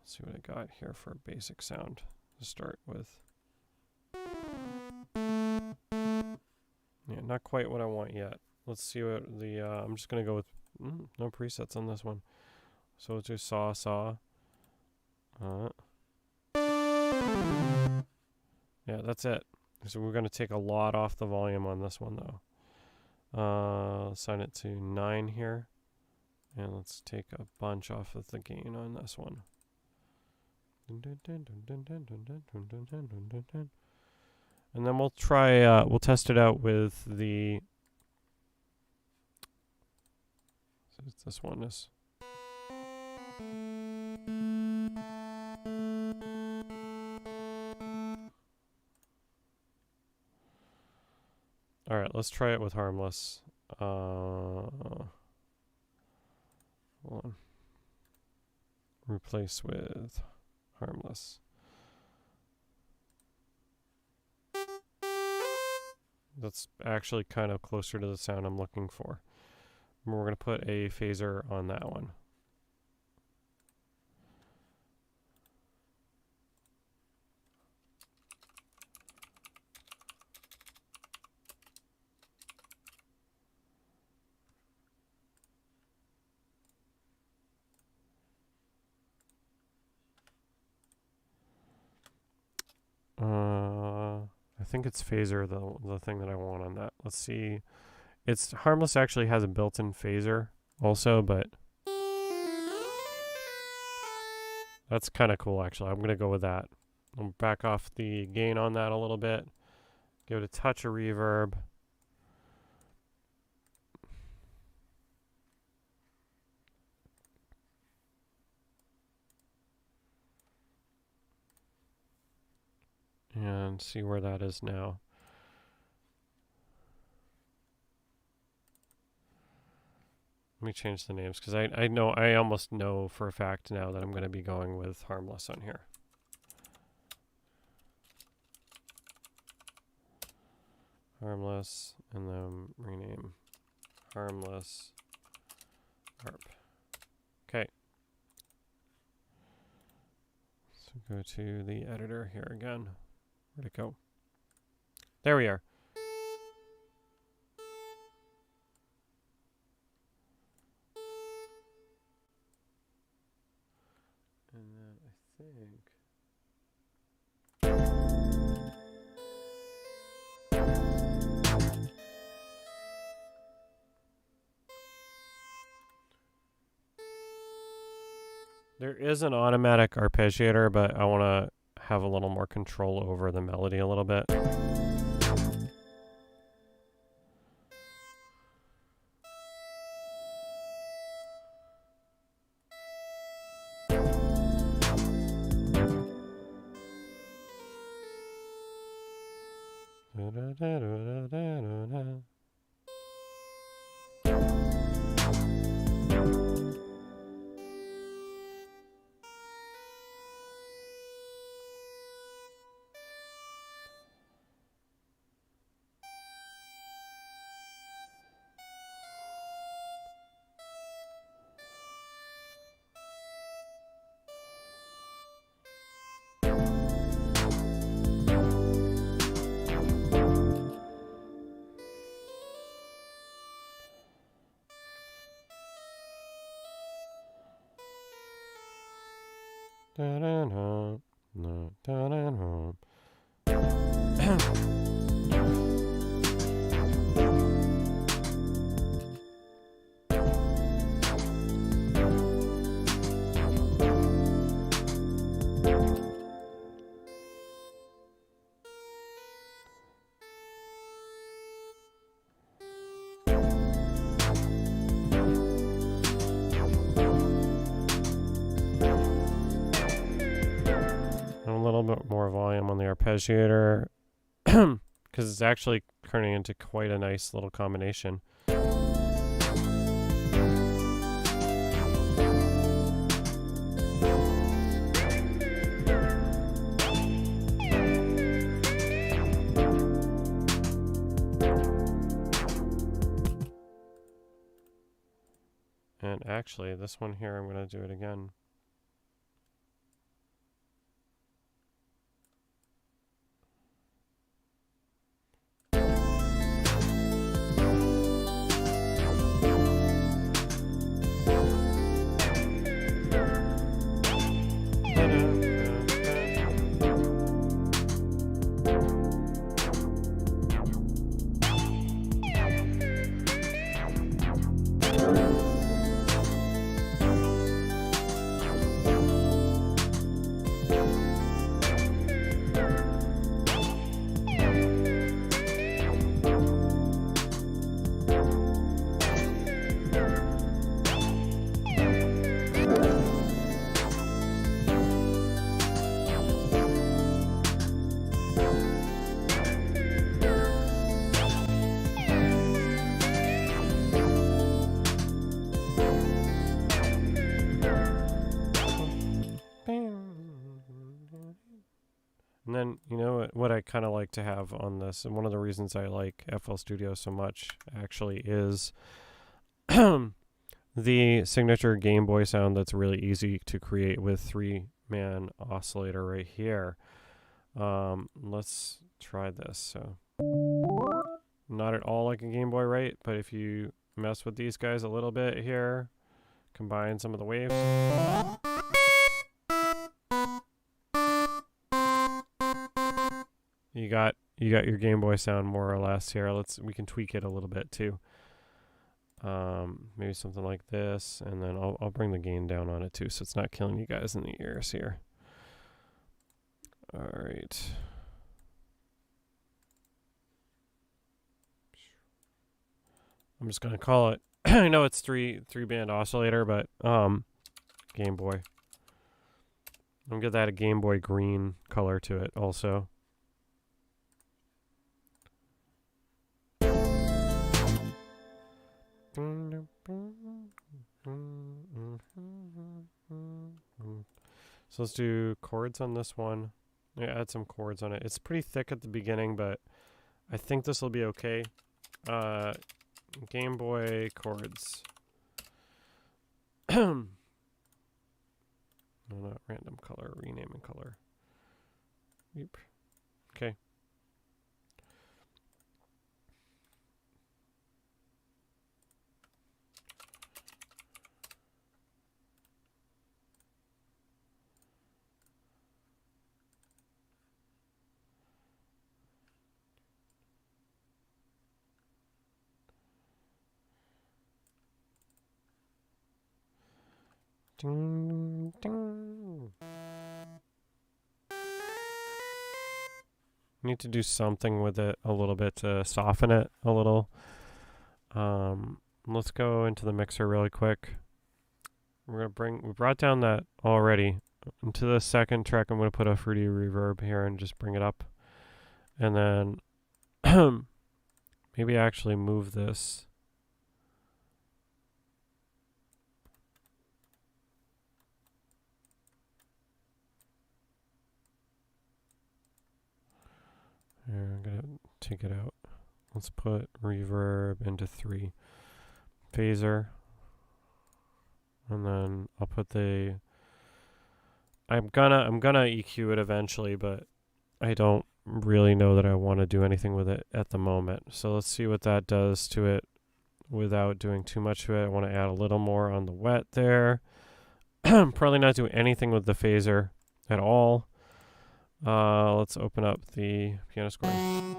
Speaker 1: let's see what I got here for a basic sound to start with. Yeah, not quite what I want yet. Let's see what I'm just going to go with, no presets on this one. So let's do saw. Yeah, that's it. So we're going to take a lot off the volume on this one, though. Assign it to 9 here. And let's take a bunch off of the gain on this one. And then we'll try, we'll test it out with the, this one is. Alright, let's try it with Harmless. Hold on. Replace with Harmless. That's actually kind of closer to the sound I'm looking for. And we're going to put a phaser on that one. think it's phaser, the thing that I want on that. Let's see. It's Harmless actually has a built-in phaser also, but that's kind of cool actually. I'm going to go with that. I'll back off the gain on that a little bit. Give it a touch of reverb. And see where that is now. Let me change the names because I almost know for a fact now that I'm going to be going with Harmless on here. Harmless, and then rename Harmless Harp. Okay. So go to the editor here again. Where'd it go? There we are. And then I think... There is an automatic arpeggiator, but I want to have a little more control over the melody a little bit. Bit more volume on the arpeggiator because it's actually turning into quite a nice little combination. And actually, this one here, I'm going to do it again. And then, you know, what I kind of like to have on this, and one of the reasons I like FL Studio so much, actually, is the signature Game Boy sound that's really easy to create with 3-man oscillator right here. Let's try this. So, not at all like a Game Boy, right? But if you mess with these guys a little bit here, combine some of the waves. You got you got your Game Boy sound more or less here. We can tweak it a little bit too. Maybe something like this, and then I'll bring the gain down on it too, so it's not killing you guys in the ears here. All right. I'm just gonna call it. I know it's three band oscillator, but Game Boy. I'm gonna give that a Game Boy green color to it also. So let's do chords on this one. Yeah, add some chords on it. It's pretty thick at the beginning, but I think this will be okay. Game Boy chords. No, not random color, renaming color. Yep. Okay. Ding, ding. Need to do something with it a little bit to soften it a little. Let's go into the mixer really quick. We brought down that already. Into the second track, I'm going to put a fruity reverb here and just bring it up. And then maybe actually move this. Here, I'm going to take it out. Let's put reverb into 3. Phaser. And then I'll put the... I'm gonna EQ it eventually, but I don't really know that I want to do anything with it at the moment. So let's see what that does to it without doing too much to it. I want to add a little more on the wet there. Probably not do anything with the phaser at all. Let's open up the piano scoring.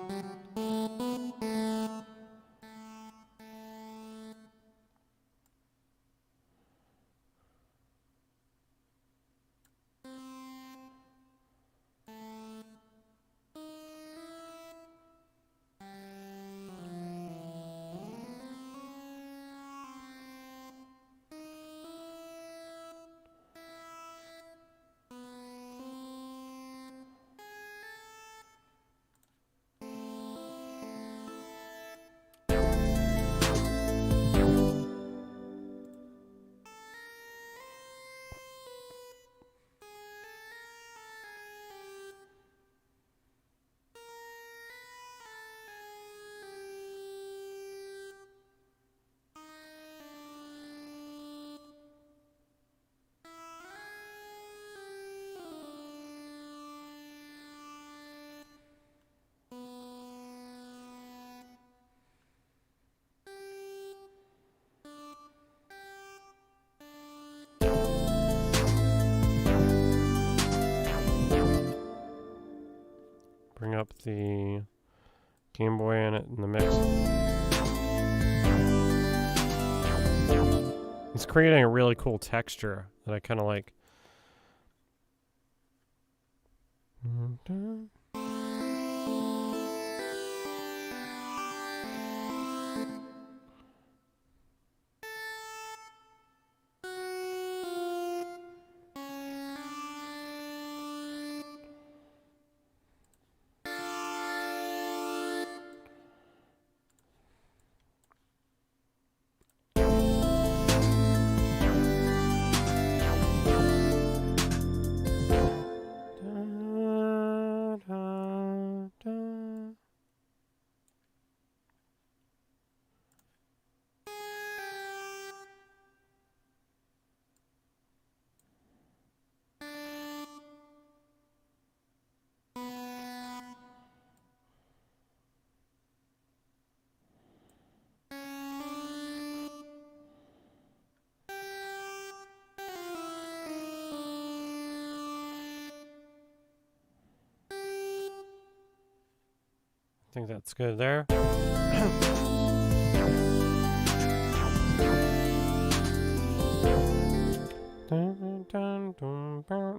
Speaker 1: Bring up the Game Boy in the mix. It's creating a really cool texture that I kind of like. think that's good there.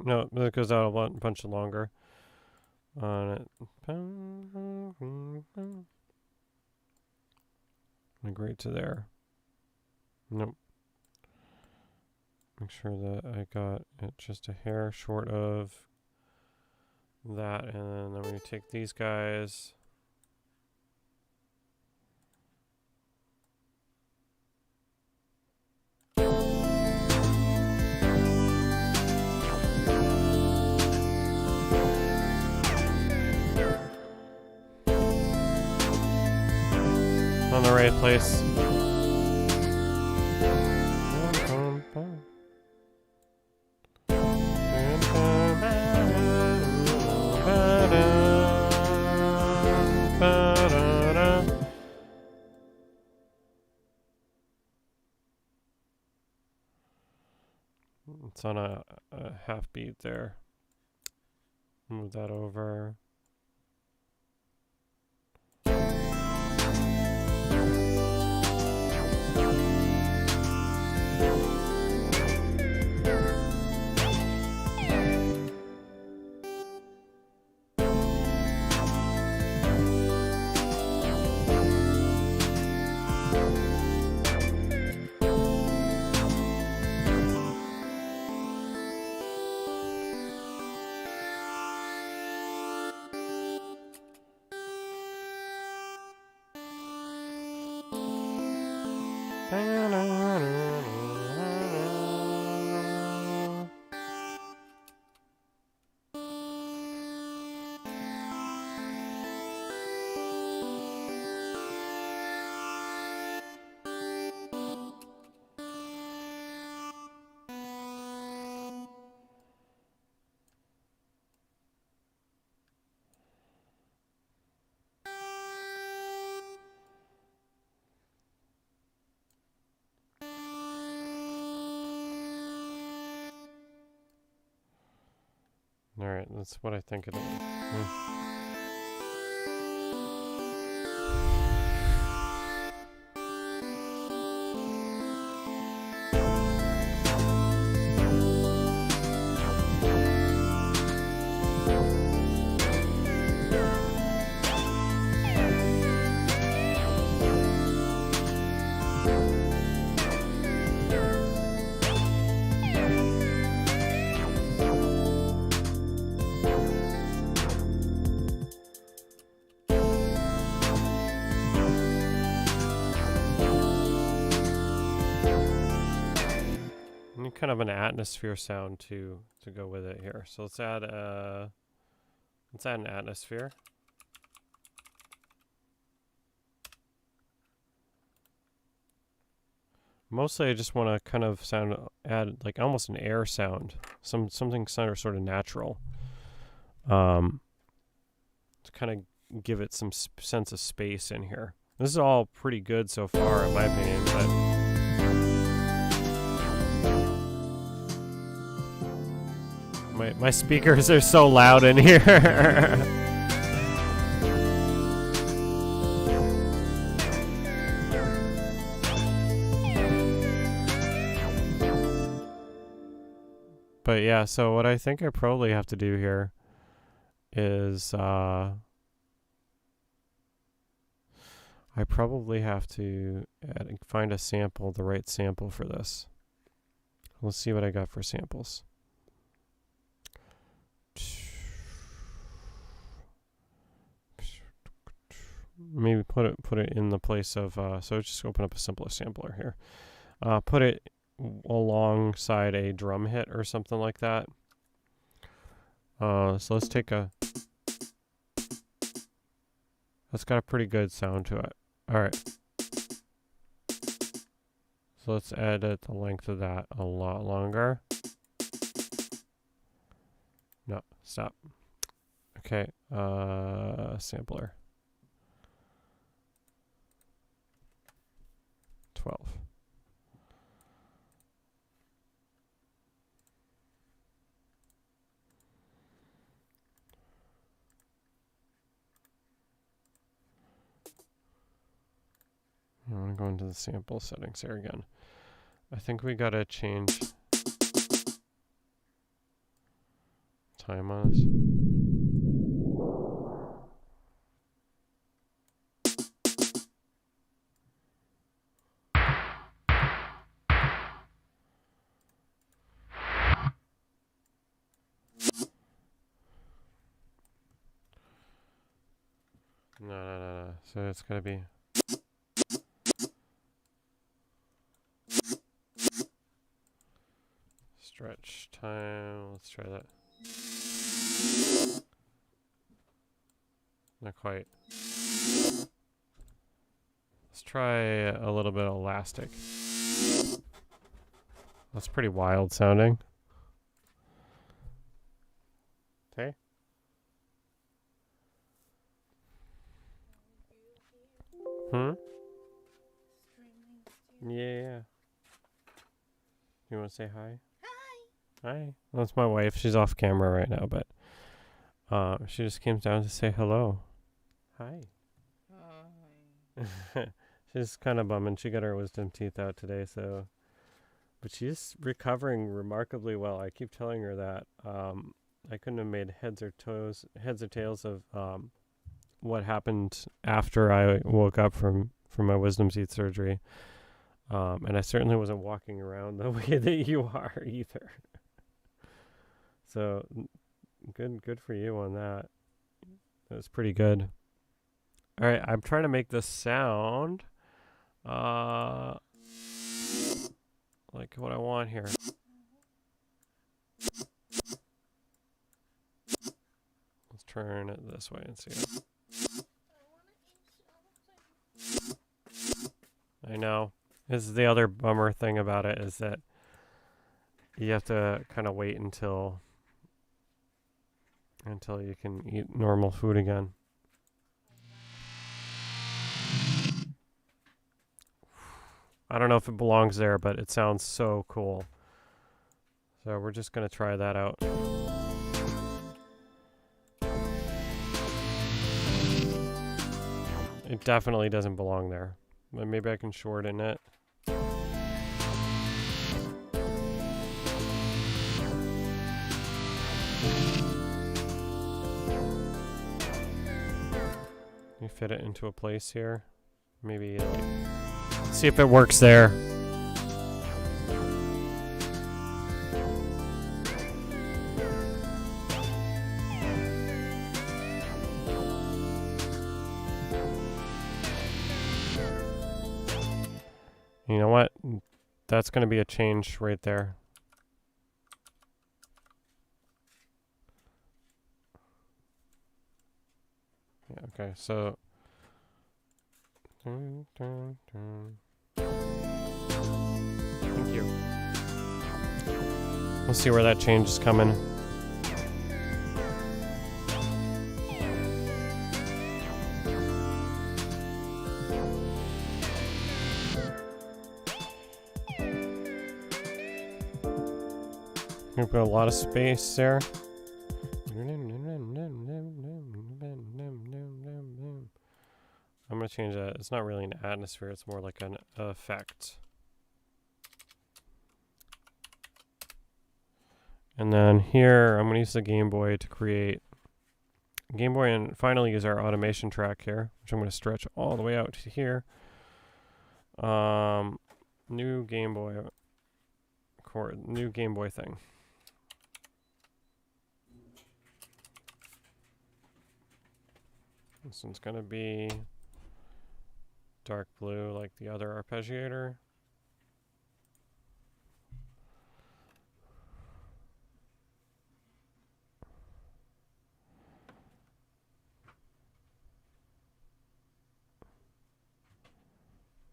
Speaker 1: No, it goes out a bunch longer on it. Migrate to there. Nope. Make sure that I got it just a hair short of that, and then I'm going to take these guys. On the right place. It's on a half beat there. Move that over. Alright, that's what I think it is. Kind of an atmosphere sound to go with it here. So let's add an atmosphere. Mostly I just want to kind of add like almost an air sound, something sort of natural, to kind of give it some sense of space in here. This is all pretty good so far in my opinion, but my speakers are so loud in here. But yeah, so what I think I probably have to do here is I probably have to find a sample, the right sample for this. Let's see what I got for samples. Maybe put it in the place of so just open up a simpler sampler here. Put it alongside a drum hit or something like that. So let's take a. That's got a pretty good sound to it. All right. So let's edit the length of that a lot longer. No, stop. Okay, sampler. 12. I want to go into the sample settings here again. I think we gotta change time on this. No. So it's gonna be. Stretch time. Let's try that. Not quite. Let's try a little bit of elastic. That's pretty wild sounding. Okay. Yeah. You want to say hi? Hi. Well, that's my wife. She's off camera right now, but she just came down to say hello. Hi. Hi. She's kind of bumming. She got her wisdom teeth out today, so. But she's recovering remarkably well. I keep telling her that. I couldn't have made heads or tails of what happened after I woke up from my wisdom teeth surgery. And I certainly wasn't walking around the way that you are either. So good for you on that. That was pretty good. All right, I'm trying to make this sound like what I want here. Let's turn it this way and see it. I know. This is the other bummer thing about it, is that you have to kind of wait until you can eat normal food again. I don't know if it belongs there, but it sounds so cool. So we're just going to try that out. It definitely doesn't belong there. But maybe I can shorten it. You fit it into a place here. Maybe like, see if it works there. You know what? That's going to be a change right there. Yeah, okay, so thank you. We'll see where that change is coming. We've got a lot of space there. I'm going to change that. It's not really an atmosphere. It's more like an effect. And then here, I'm going to use the Game Boy to create Game Boy and finally use our automation track here, which I'm going to stretch all the way out to here. New Game Boy new Game Boy thing. This one's going to be dark blue like the other arpeggiator.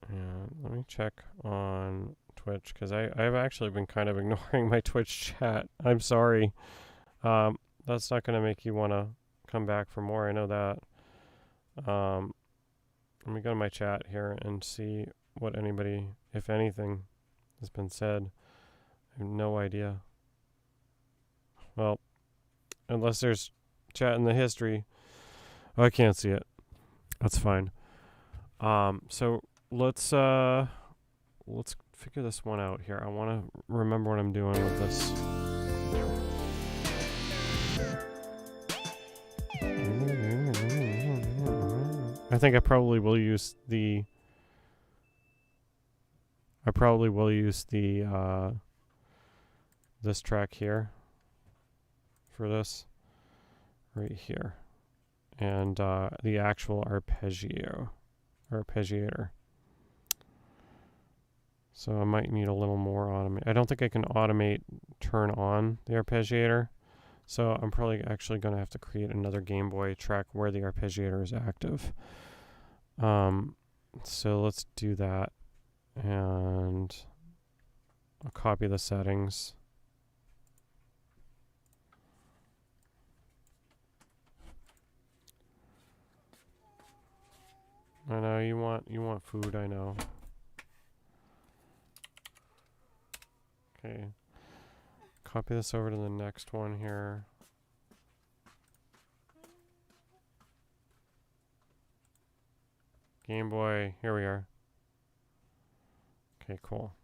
Speaker 1: And let me check on Twitch, because I've actually been kind of ignoring my Twitch chat. I'm sorry. That's not going to make you want to come back for more. I know that. Let me go to my chat here and see what anybody, if anything, has been said. I have no idea. Well, unless there's chat in the history. Oh, I can't see it. That's fine. So let's figure this one out here. I want to remember what I'm doing with this. I think I probably will use the this track here for this right here, and the actual arpeggiator. So I might need a little more automate. I don't think I can turn on the arpeggiator. So I'm probably actually going to have to create another Game Boy track where the arpeggiator is active. So let's do that. And I'll copy the settings. I know you want food, I know. Okay. Copy this over to the next one here. Game Boy, here we are. Okay, cool.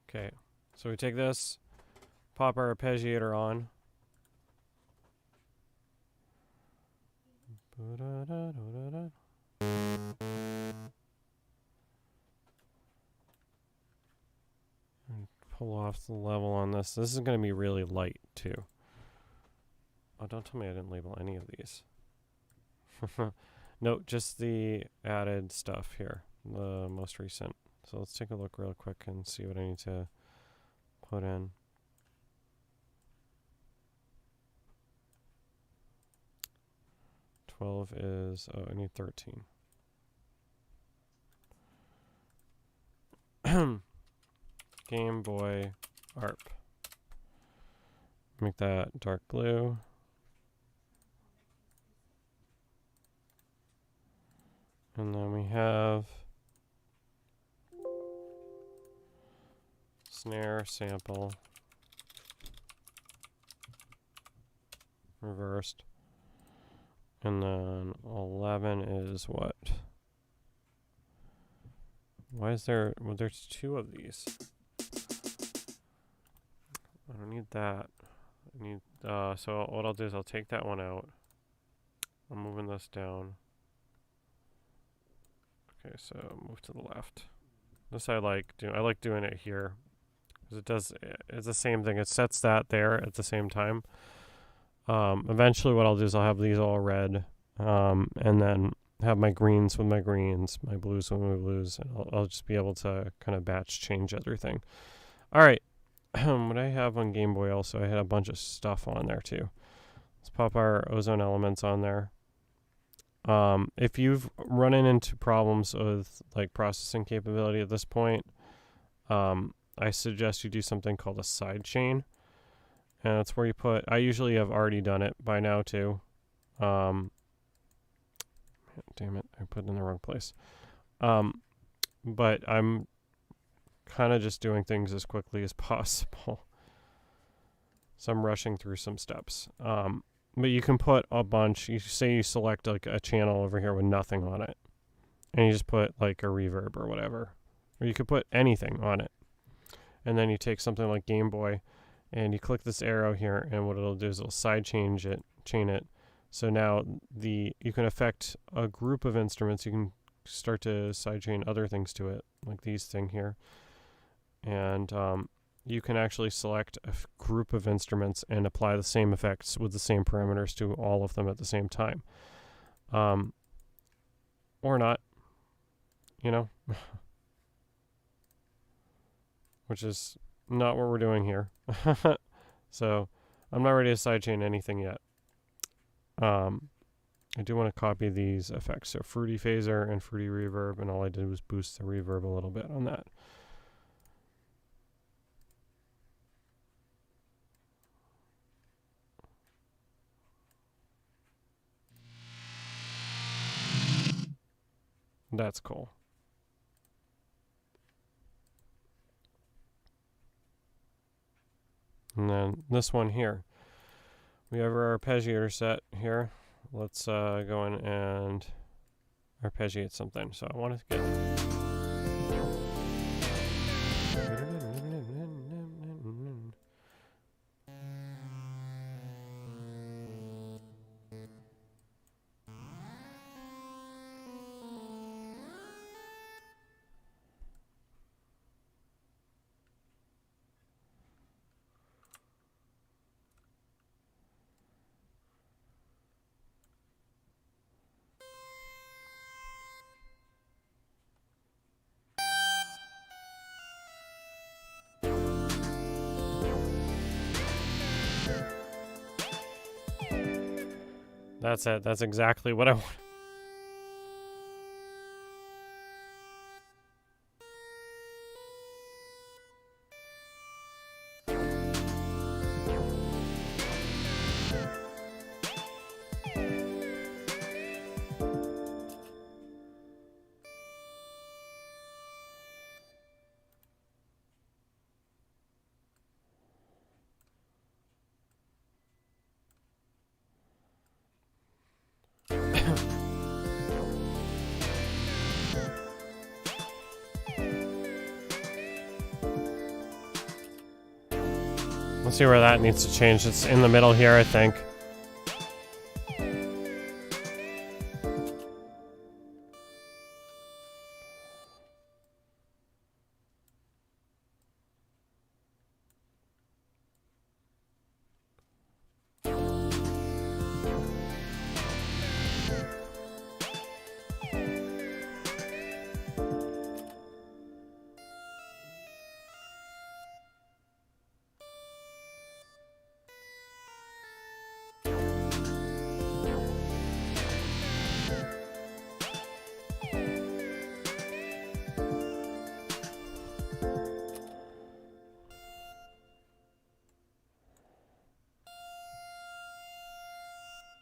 Speaker 1: Okay, so we take this, pop our arpeggiator on. And pull off the level on this. This is going to be really light too. Oh, don't tell me I didn't label any of these. No, just the added stuff here, the most recent. So let's take a look real quick and see what I need to put in. I need 13. Game Boy ARP. Make that dark blue. And then we have snare sample reversed. And then 11 is what? Why is there, well, there's two of these. I don't need that. I need, so what I'll do is I'll take that one out. I'm moving this down. Okay, so move to the left. This I like doing it here. Because it's the same thing. It sets that there at the same time. Eventually what I'll do is I'll have these all red, and then have my greens with my greens, my blues with my blues, and I'll just be able to kind of batch change everything. All right, what I have on Game Boy also, I had a bunch of stuff on there too. Let's pop our ozone elements on there. If you've run into problems with like processing capability at this point, I suggest you do something called a side chain. And that's where you put, I usually have already done it by now too. Damn it, I put it in the wrong place. But I'm kind of just doing things as quickly as possible. So I'm rushing through some steps. But you can put a bunch, you select like a channel over here with nothing on it. And you just put like a reverb or whatever. Or you could put anything on it. And then you take something like Game Boy, and you click this arrow here, and what it'll do is it'll chain it. So now you can affect a group of instruments. You can start to sidechain other things to it, like these thing here. And you can actually select a group of instruments and apply the same effects with the same parameters to all of them at the same time. Or not, you know, which is not what we're doing here. So I'm not ready to sidechain anything yet. I do want to copy these effects. So Fruity Phaser and Fruity Reverb, and all I did was boost the reverb a little bit on that. That's cool. And then this one here, We have our arpeggiator set here. Let's go in and arpeggiate something. So I want to get... That's it. That's exactly what I want. Let's see where that needs to change. It's in the middle here, I think.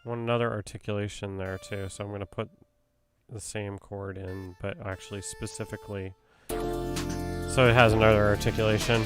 Speaker 1: Want another articulation there too, so I'm going to put the same chord in, but actually specifically so it has another articulation.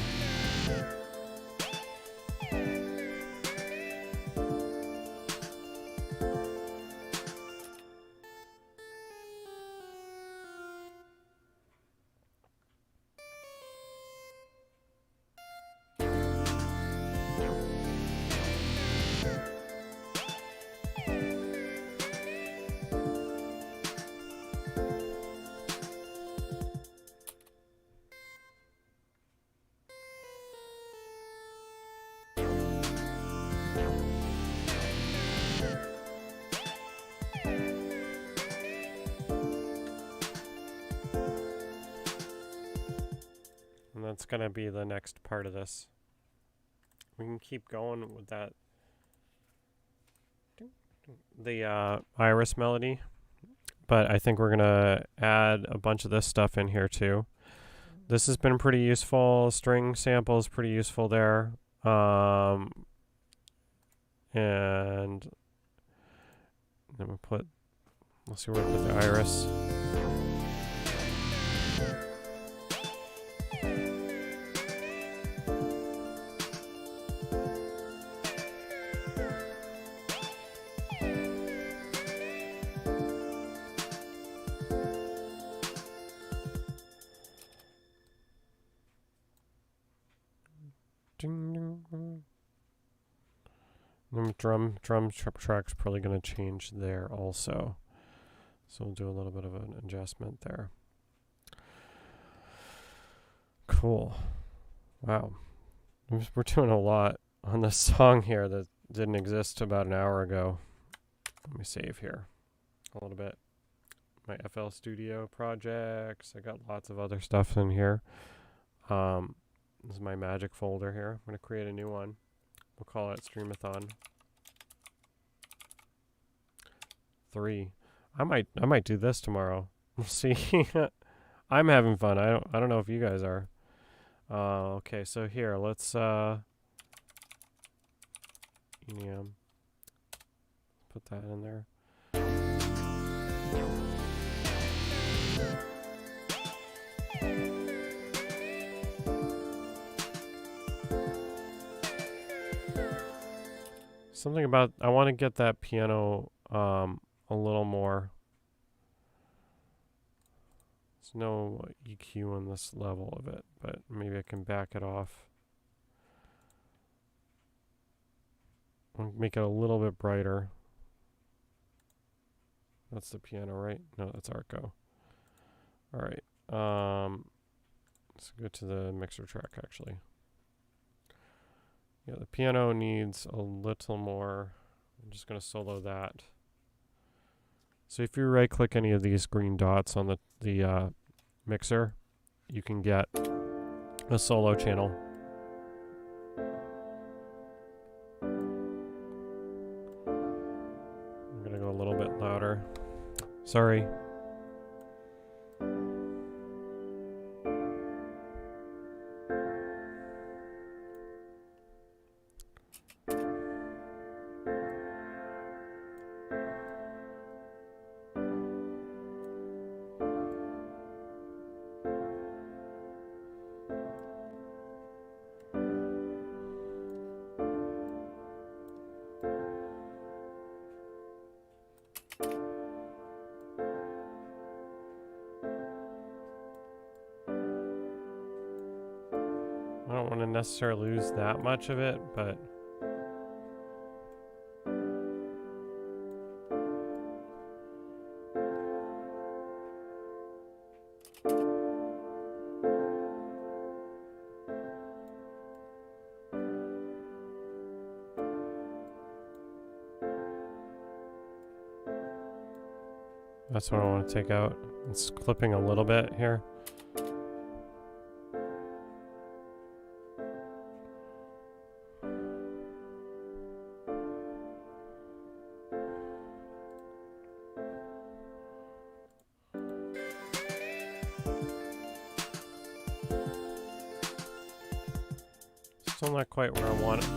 Speaker 1: And that's going to be the next part of this. We can keep going with that. The Iris melody. But I think we're going to add a bunch of this stuff in here too. This has been pretty useful. String samples pretty useful there. And then let's see where we put the Iris. Drum track's probably going to change there also. So we'll do a little bit of an adjustment there. Cool. Wow. We're doing a lot on this song here that didn't exist about an hour ago. Let me save here a little bit. My FL Studio projects. I got lots of other stuff in here. This is my magic folder here. I'm going to create a new one. We'll call it Streamathon 3. I might do this tomorrow. We'll see. I'm having fun. I don't know if you guys are. Okay, so here, let's ENM. Put that in there. Something about, I want to get that piano a little more. There's no EQ on this level of it, but maybe I can back it off. I'll make it a little bit brighter. That's the piano, right? No, that's Arco. All right. Let's go to the mixer track, actually. Yeah, the piano needs a little more. I'm just going to solo that. So if you right-click any of these green dots on the mixer, you can get a solo channel. I'm going to go a little bit louder. Sorry. I don't want to necessarily lose that much of it, but that's what I want to take out. It's clipping a little bit here. Still not quite where I want it.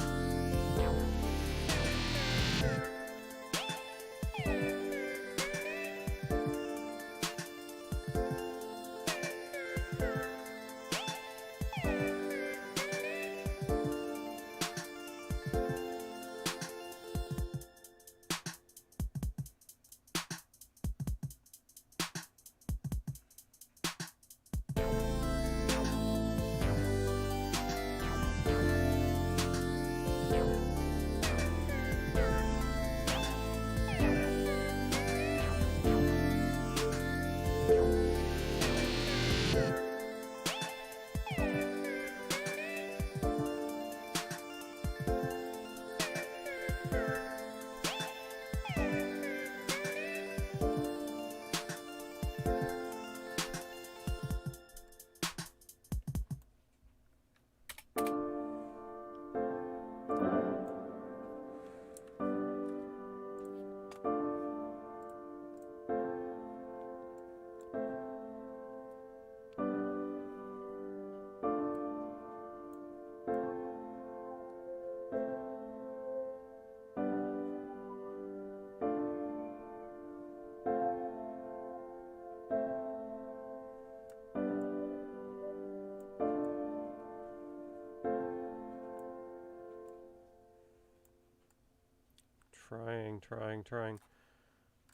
Speaker 1: Trying.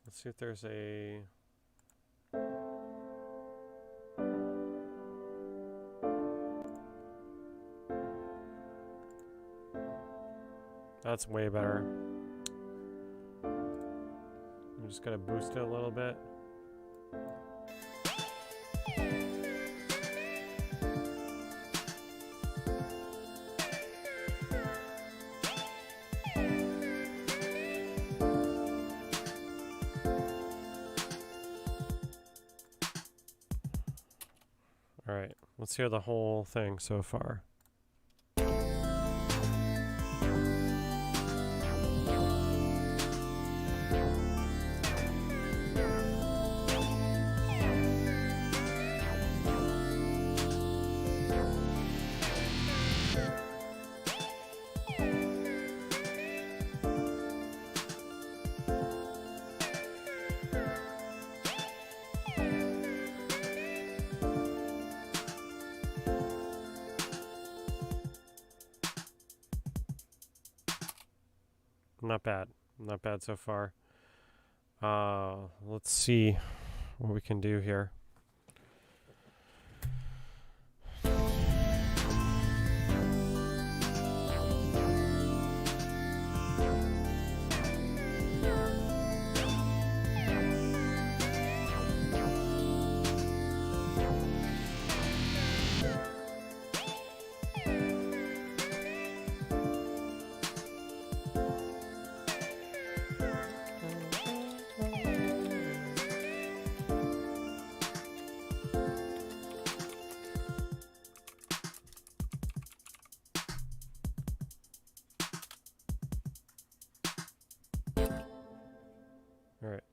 Speaker 1: Let's see if there's a... That's way better. I'm just gonna boost it a little bit. Alright, let's hear the whole thing so far. Not bad. Not bad so far. Let's see what we can do here. Alright.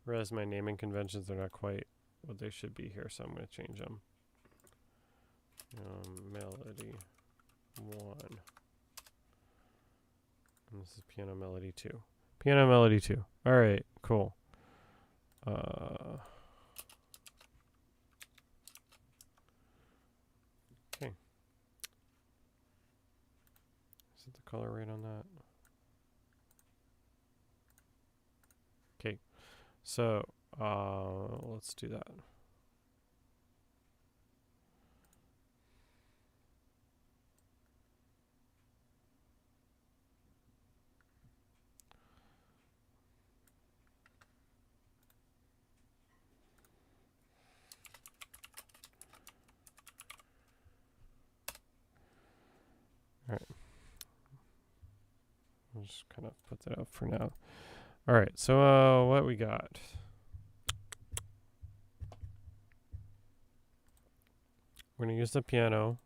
Speaker 1: Realize my naming conventions are not quite what they should be here, so I'm going to change them. Melody 1. And this is Piano Melody 2. Piano Melody 2. Alright, cool. Okay. Is it the color right on that? Okay. So, let's do that. Alright. I'll just kind of put that up for now. Alright, so what we got? We're going to use the piano.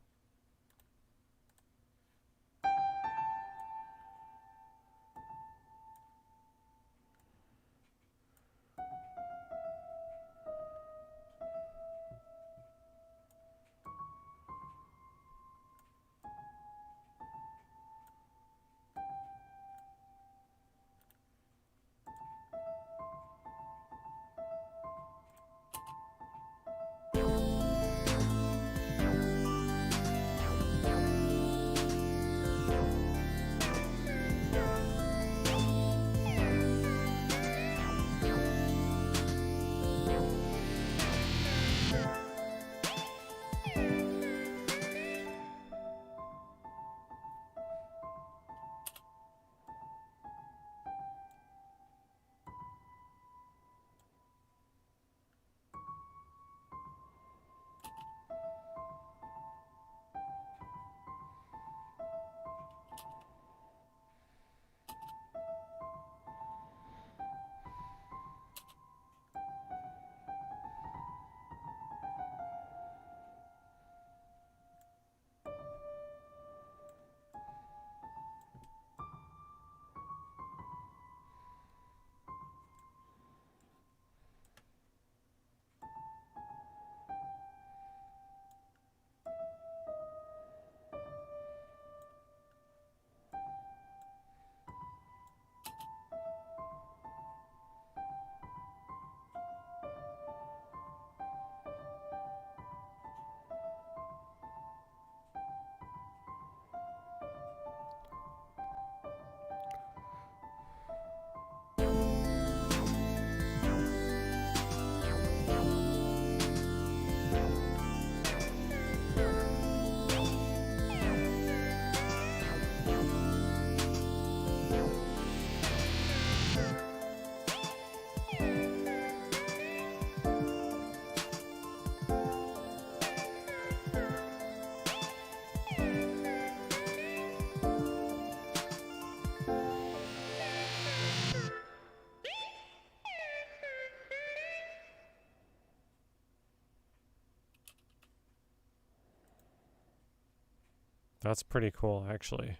Speaker 1: That's pretty cool, actually.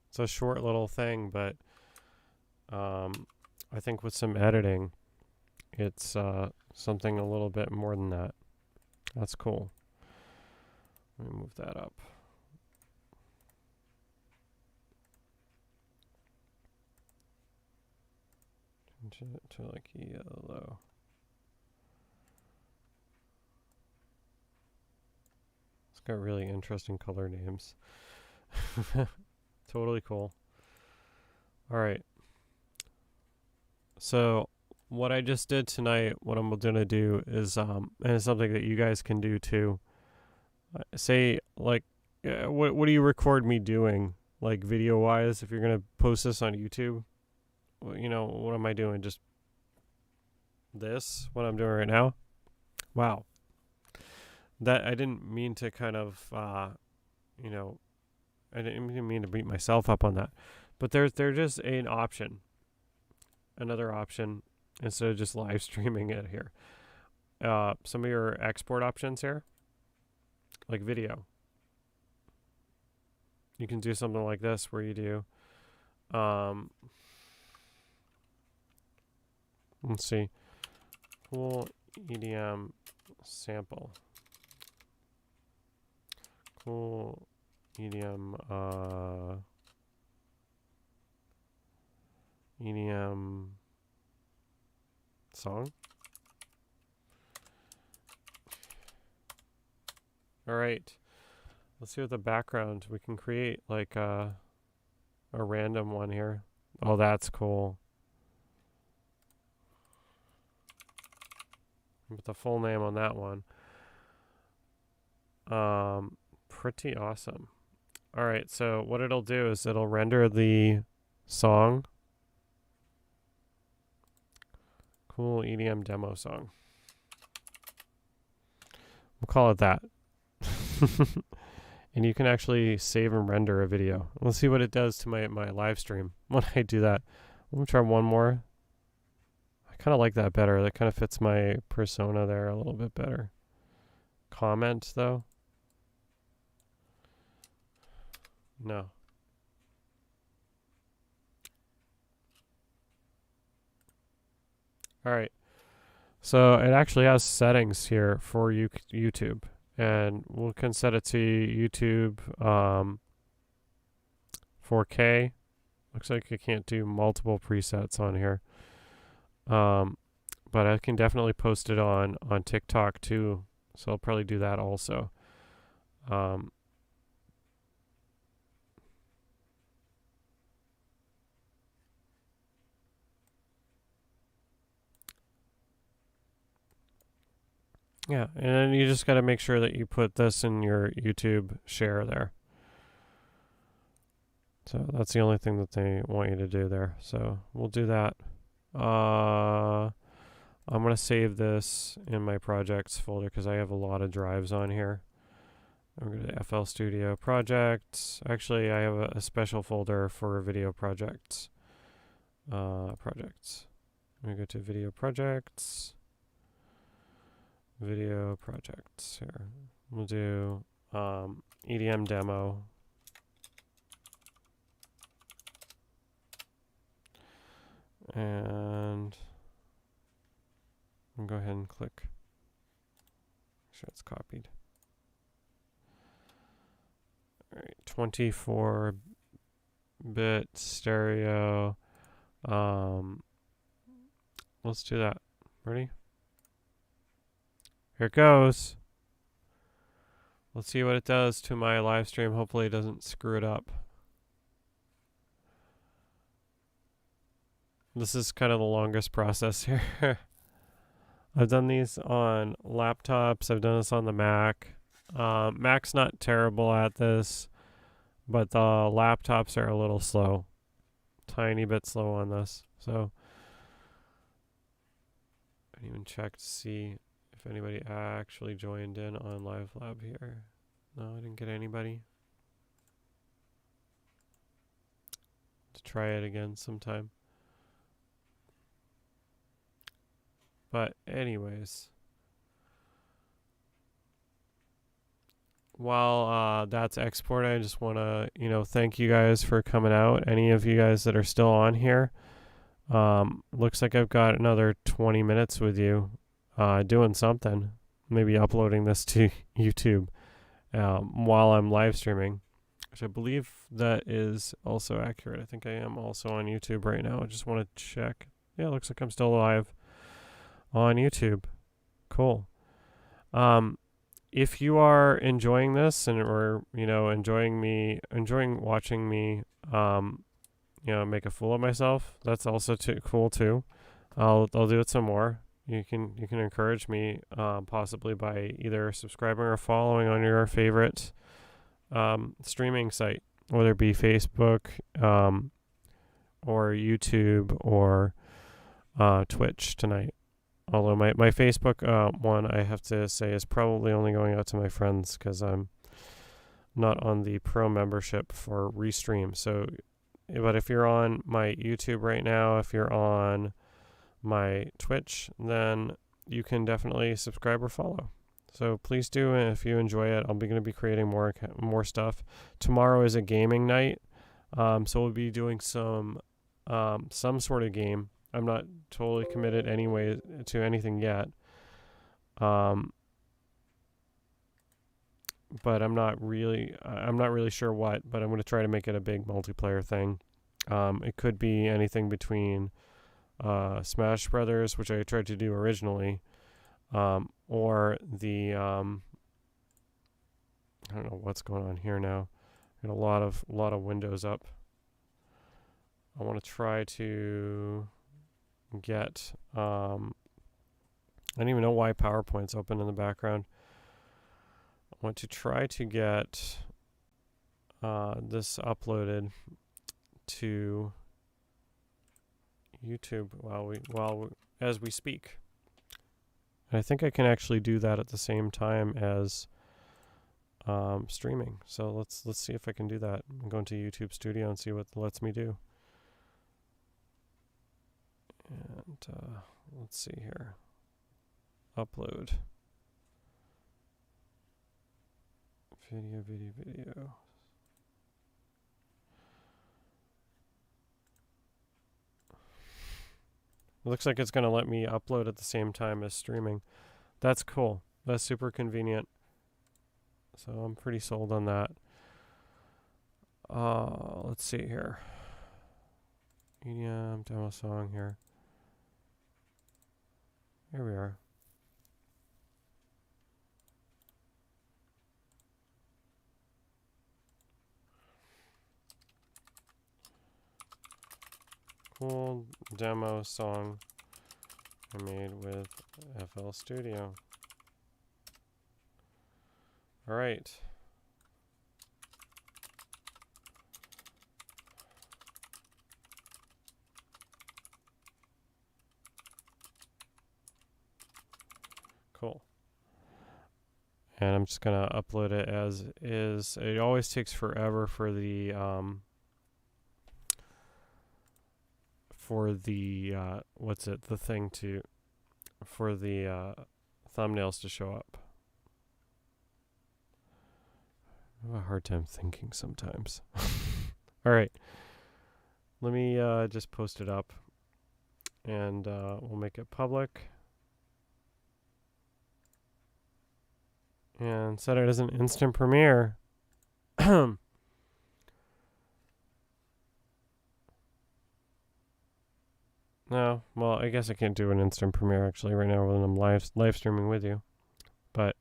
Speaker 1: It's a short little thing, but I think with some editing, it's something a little bit more than that. That's cool. Let me move that up. Change it to like yellow. It's got really interesting color names. Totally cool. All right. So what I just did tonight, what I'm gonna do is, and it's something that you guys can do too. Say like, what do you record me doing, like video wise? If you're gonna post this on YouTube, what am I doing? Just this, what I'm doing right now. Wow, that I didn't mean to kind of, you know, I didn't mean to beat myself up on that, but there's just an option, another option instead of just live streaming it here. Some of your export options here, like video. You can do something like this where you do, let's see, cool EDM sample, cool EDM, EDM song. All right. Let's see what the background we can create, like a random one here. Oh, that's cool. Put the full name on that one. Pretty awesome. All right, so what it'll do is it'll render the song. Cool EDM demo song. We'll call it that. And you can actually save and render a video. Let's see what it does to my live stream when I do that. Let me try one more. I kind of like that better. That kind of fits my persona there a little bit better. Comment, though. No. All right. So it actually has settings here for YouTube. And we can set it to YouTube 4K. Looks like I can't do multiple presets on here. But I can definitely post it on TikTok too. So I'll probably do that also. Yeah, and then you just got to make sure that you put this in your YouTube share there. So that's the only thing that they want you to do there. So we'll do that. I'm going to save this in my projects folder because I have a lot of drives on here. I'm going to FL Studio projects. Actually, I have a special folder for video projects. Projects. I'm going to go to video projects. Video projects here. We'll do EDM demo. And I'll go ahead and click. Make sure it's copied. All right, 24-bit stereo. Let's do that. Ready? Here it goes. Let's see what it does to my live stream. Hopefully it doesn't screw it up. This is kind of the longest process here. I've done these on laptops. I've done this on the Mac. Mac's not terrible at this, but the laptops are a little slow. Tiny bit slow on this. So I didn't even check to see if anybody actually joined in on Live Lab here. No, I didn't get anybody. To try it again sometime. But anyways, while that's exporting, I just want to, thank you guys for coming out. Any of you guys that are still on here, looks like I've got another 20 minutes with you, doing something, maybe uploading this to YouTube, while I'm live streaming, which I believe that is also accurate. I think I am also on YouTube right now. I just want to check. Yeah, it looks like I'm still live on YouTube. Cool. If you are enjoying this or enjoying watching me make a fool of myself, that's also cool too. I'll do it some more. You can encourage me, possibly by either subscribing or following on your favorite streaming site, whether it be Facebook, or YouTube, or Twitch tonight. Although my Facebook one, I have to say, is probably only going out to my friends because I'm not on the pro membership for Restream. So, but if you're on my YouTube right now, if you're on my Twitch, then you can definitely subscribe or follow. So please do, if you enjoy it. I'm going to be creating more stuff. Tomorrow is a gaming night, so we'll be doing some sort of game. I'm not totally committed anyway to anything yet. But I'm not really sure what, but I'm going to try to make it a big multiplayer thing. It could be anything between Smash Brothers, which I tried to do originally, or the I don't know what's going on here now. Got a lot of windows up. I want to try to get I don't even know why PowerPoint's open in the background. I want to try to get this uploaded to YouTube as we speak. And I think I can actually do that at the same time as streaming. So let's see if I can do that. I'm going to YouTube Studio and see what it lets me do. And let's see here. Upload. Video. It looks like it's going to let me upload at the same time as streaming. That's cool. That's super convenient. So I'm pretty sold on that. Let's see here. EDM demo song here. Here we are. Cool demo song I made with FL Studio. All right. Cool. And I'm just gonna upload it as is. It always takes forever for the thumbnails to show up. I have a hard time thinking sometimes. All right. Let me just post it up, and we'll make it public. And set it as an instant premiere. No, well, I guess I can't do an instant premiere actually right now when I'm live streaming with you. But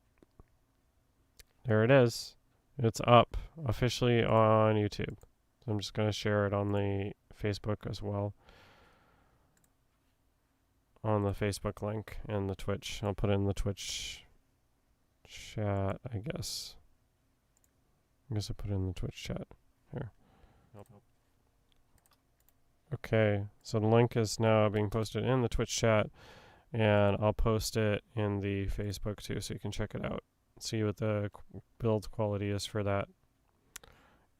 Speaker 1: there it is. It's up officially on YouTube. So I'm just going to share it on the Facebook as well. On the Facebook link and the Twitch. I'll put it in the Twitch chat, I guess. I put it in the Twitch chat. Here. Nope. Okay, so the link is now being posted in the Twitch chat, and I'll post it in the Facebook too, so you can check it out. See what the build quality is for that.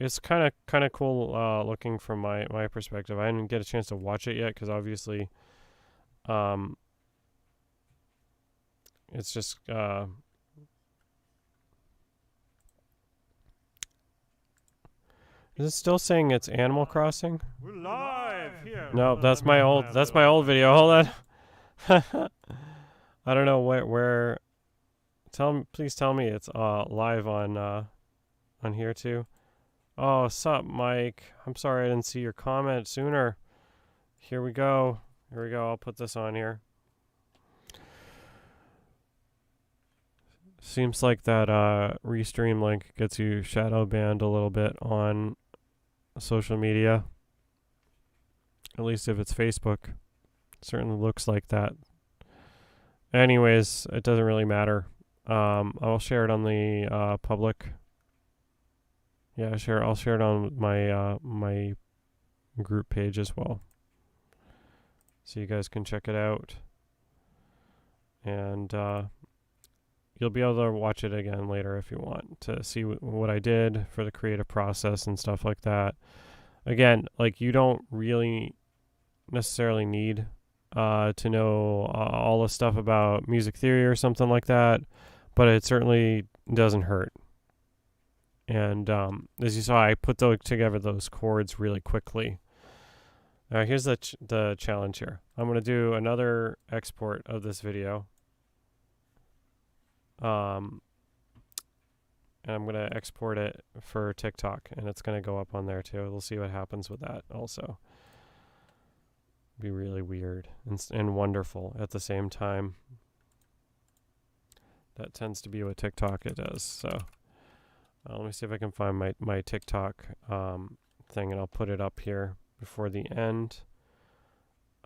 Speaker 1: It's kind of cool looking from my perspective. I didn't get a chance to watch it yet because obviously, it's just Is it still saying it's Animal Crossing?
Speaker 2: We're live here.
Speaker 1: No, that's my old video. Hold on. I don't know where. Please tell me it's live on here too. Oh, sup, Mike? I'm sorry I didn't see your comment sooner. Here we go. I'll put this on here. Seems like that Restream link gets you shadow banned a little bit on social media. At least if it's Facebook. Certainly looks like that. Anyways, it doesn't really matter. I'll share it on the public. Yeah, I'll share it on my my group page as well, so you guys can check it out. And you'll be able to watch it again later if you want to see what I did for the creative process and stuff like that. Again, like, you don't really necessarily need to know all the stuff about music theory or something like that, but it certainly doesn't hurt. And as you saw, I put together those chords really quickly. Here's the challenge here. I'm going to do another export of this video. And I'm going to export it for TikTok, and it's going to go up on there too. We'll see what happens with that also. Be really weird and wonderful at the same time. That tends to be what TikTok it does. So let me see if I can find my TikTok thing, and I'll put it up here before the end.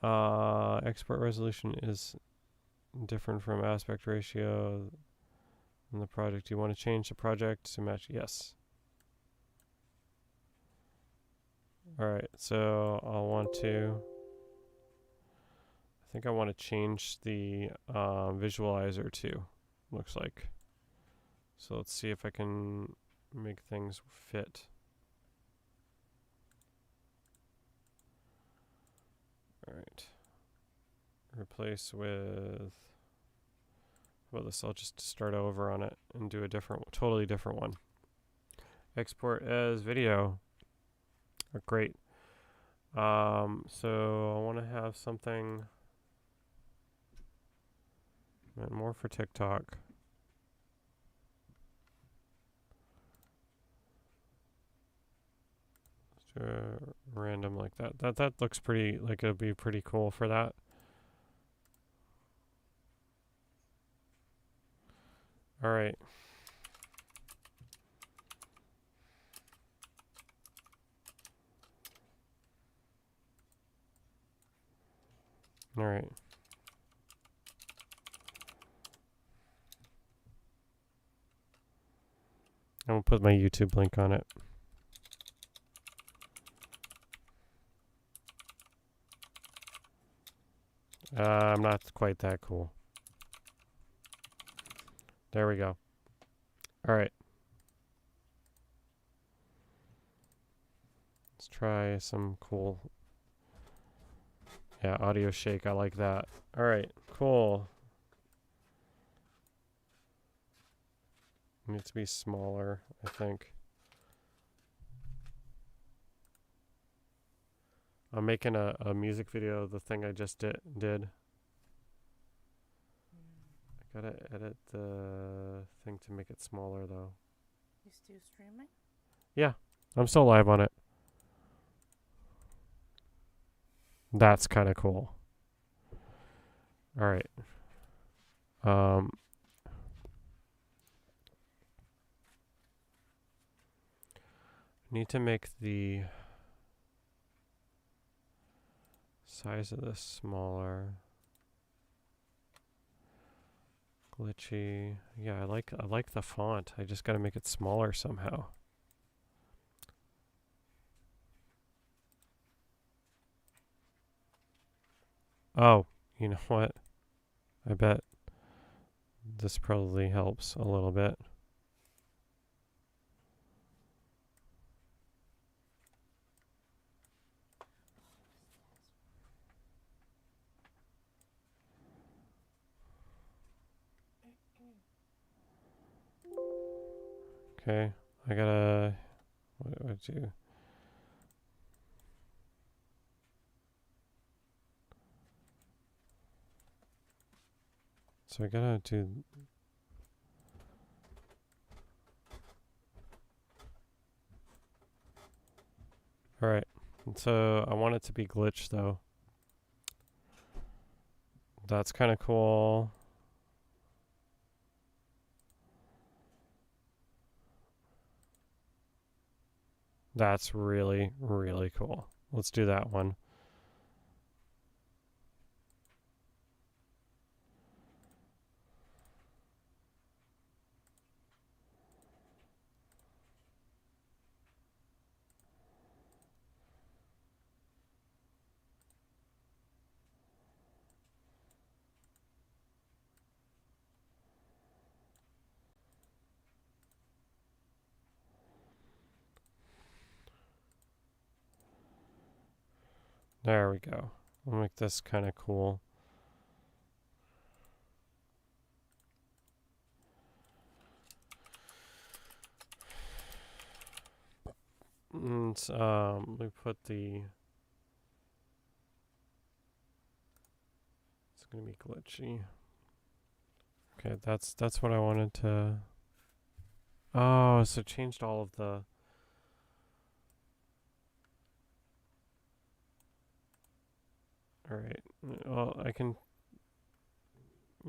Speaker 1: Export resolution is different from aspect ratio in the project. You want to change the project to match? Yes. All right, so I'll want to, I think I want to change the visualizer too, looks like. So let's see if I can make things fit. All right. Replace with, well, this, I'll just start over on it and do a totally different one. Export as video. Oh, great. So I want to have something more for TikTok. Random like that. That looks pretty, like, it'd be pretty cool for that. All right. All right. I'm gonna put my YouTube link on it. I'm not quite that cool. There we go. All right. Let's try some cool, yeah, audio shake. I like that. All right, cool. It needs to be smaller, I think. I'm making a music video of the thing I just did. I gotta edit the thing to make it smaller, though.
Speaker 2: You still streaming?
Speaker 1: Yeah, I'm still live on it. That's kind of cool. All right. Need to make the size of this smaller. Glitchy. Yeah, I like the font. I just gotta make it smaller somehow. Oh, you know what? I bet this probably helps a little bit. Okay, I gotta, what do I do? So I gotta do, alright, so I want it to be glitched though. That's kind of cool. That's really, really cool. Let's do that one. There we go. I'll make this kind of cool. And we put the. It's gonna be glitchy. Okay, that's what I wanted to. Oh, so it changed all of the. All right. Well, I can.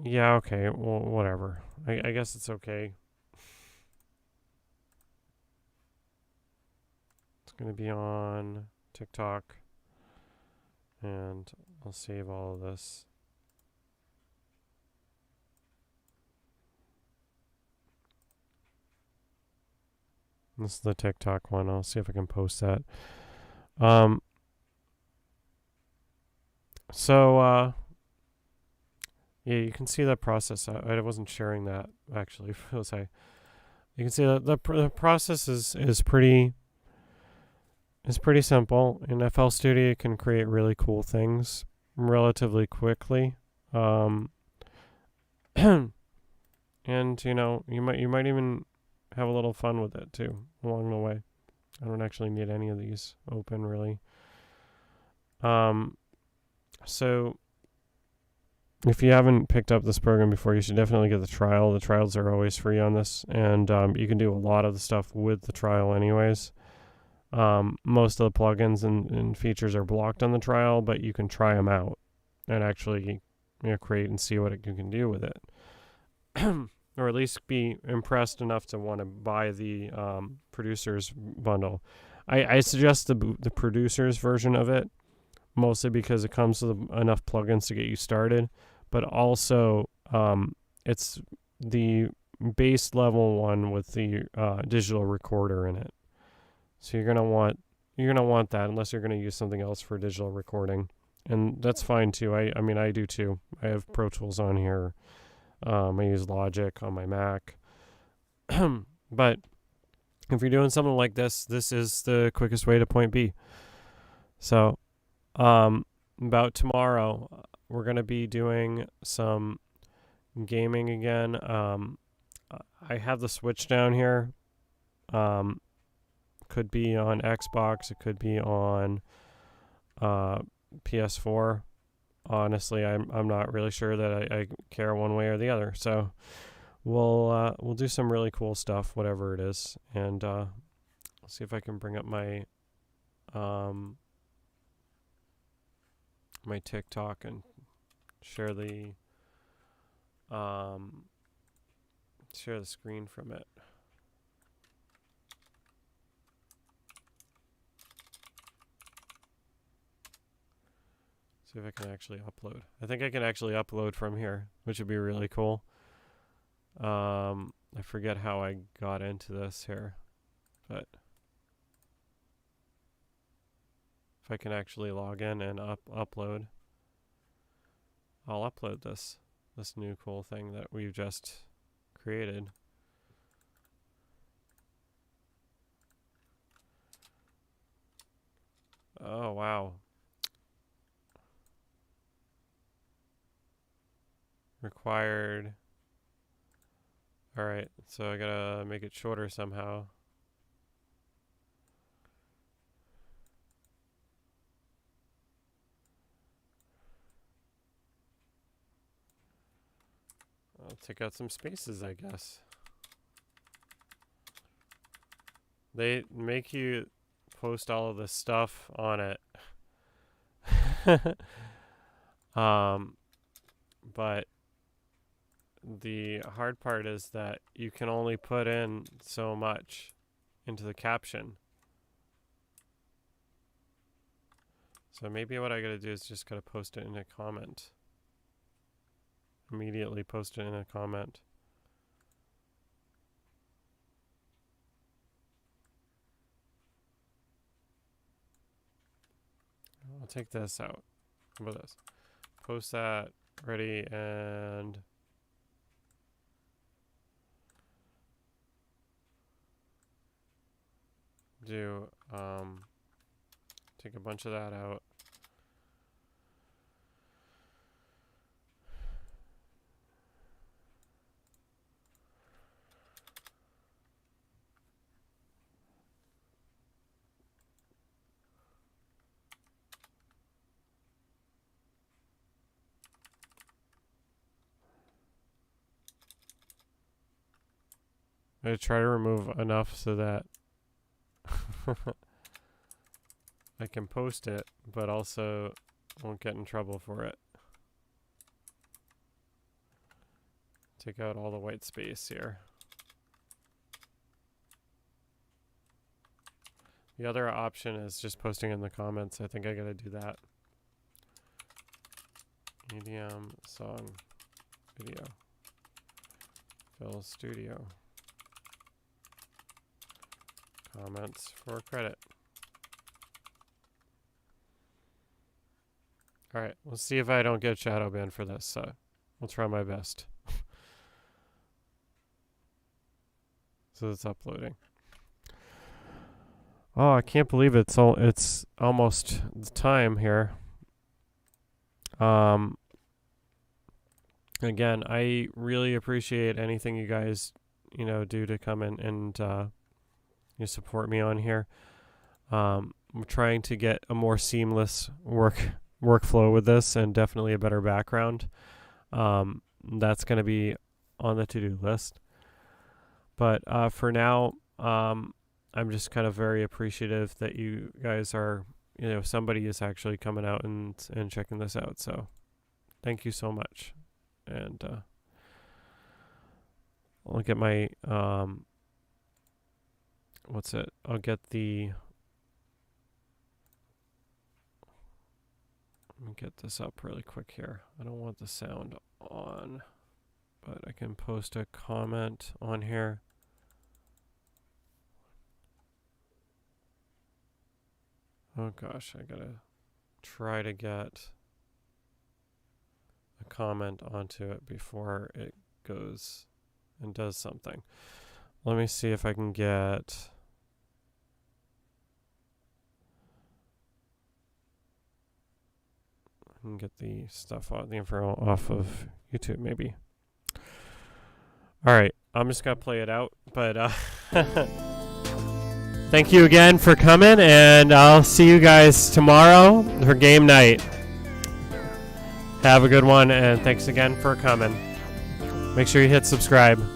Speaker 1: Yeah. Okay. Well, whatever. I guess it's okay. It's gonna be on TikTok, and I'll save all of this. This is the TikTok one. I'll see if I can post that. Um. So. Yeah, you can see that process. I wasn't sharing that actually. Was I? You can see that the process is pretty simple. In FL Studio, you can create really cool things relatively quickly. And you might even have a little fun with it too along the way. I don't actually need any of these open really. So if you haven't picked up this program before, you should definitely get the trial. The trials are always free on this, and you can do a lot of the stuff with the trial anyways. Most of the plugins and features are blocked on the trial, but you can try them out and actually create and see what you can do with it. Or at least be impressed enough to want to buy the producers bundle. I suggest the producers version of it, mostly because it comes with enough plugins to get you started, but also it's the base level one with the digital recorder in it. So you're gonna want that unless you're gonna use something else for digital recording, and that's fine too. I mean I do too. I have Pro Tools on here. I use Logic on my Mac. But if you're doing something like this is the quickest way to point B. So about tomorrow, we're going to be doing some gaming again. I have the Switch down here. Could be on Xbox. It could be on PS4. Honestly, I'm not really sure that I care one way or the other. So we'll do some really cool stuff, whatever it is, and I'll see if I can bring up my my TikTok and share the screen from it. See if I can actually upload. I think I can actually upload from here, which would be really cool. I forget how I got into this here, but if I can actually log in and upload, I'll upload this new cool thing that we've just created. Oh, wow. Required. Alright, so I gotta make it shorter somehow. I'll take out some spaces, I guess. They make you post all of this stuff on it. But the hard part is that you can only put in so much into the caption. So maybe what I gotta do is just gotta post it in a comment. Immediately post it in a comment. I'll take this out. How about this? Post that, ready, and do take a bunch of that out. I try to remove enough so that I can post it, but also won't get in trouble for it. Take out all the white space here. The other option is just posting in the comments. I think I gotta do that. EDM song video. Phil Studio. Comments for credit. Alright, we'll see if I don't get shadow banned for this. So we'll try my best. So it's uploading. Oh, I can't believe it's almost the time here. Again, I really appreciate anything you guys, do to come in and you support me on here. I'm trying to get a more seamless workflow with this, and definitely a better background. That's going to be on the to-do list. But for now, I'm just kind of very appreciative that you guys are, somebody is actually coming out and checking this out. So thank you so much. And I'll get my, I'll get the, let me get this up really quick here. I don't want the sound on, but I can post a comment on here. Oh gosh, I gotta try to get a comment onto it before it goes and does something. Let me see if I can get... the stuff off, the info off of YouTube maybe. Alright, I'm just gonna play it out, but thank you again for coming, and I'll see you guys tomorrow for game night. Have a good one, and thanks again for coming. Make sure you hit subscribe.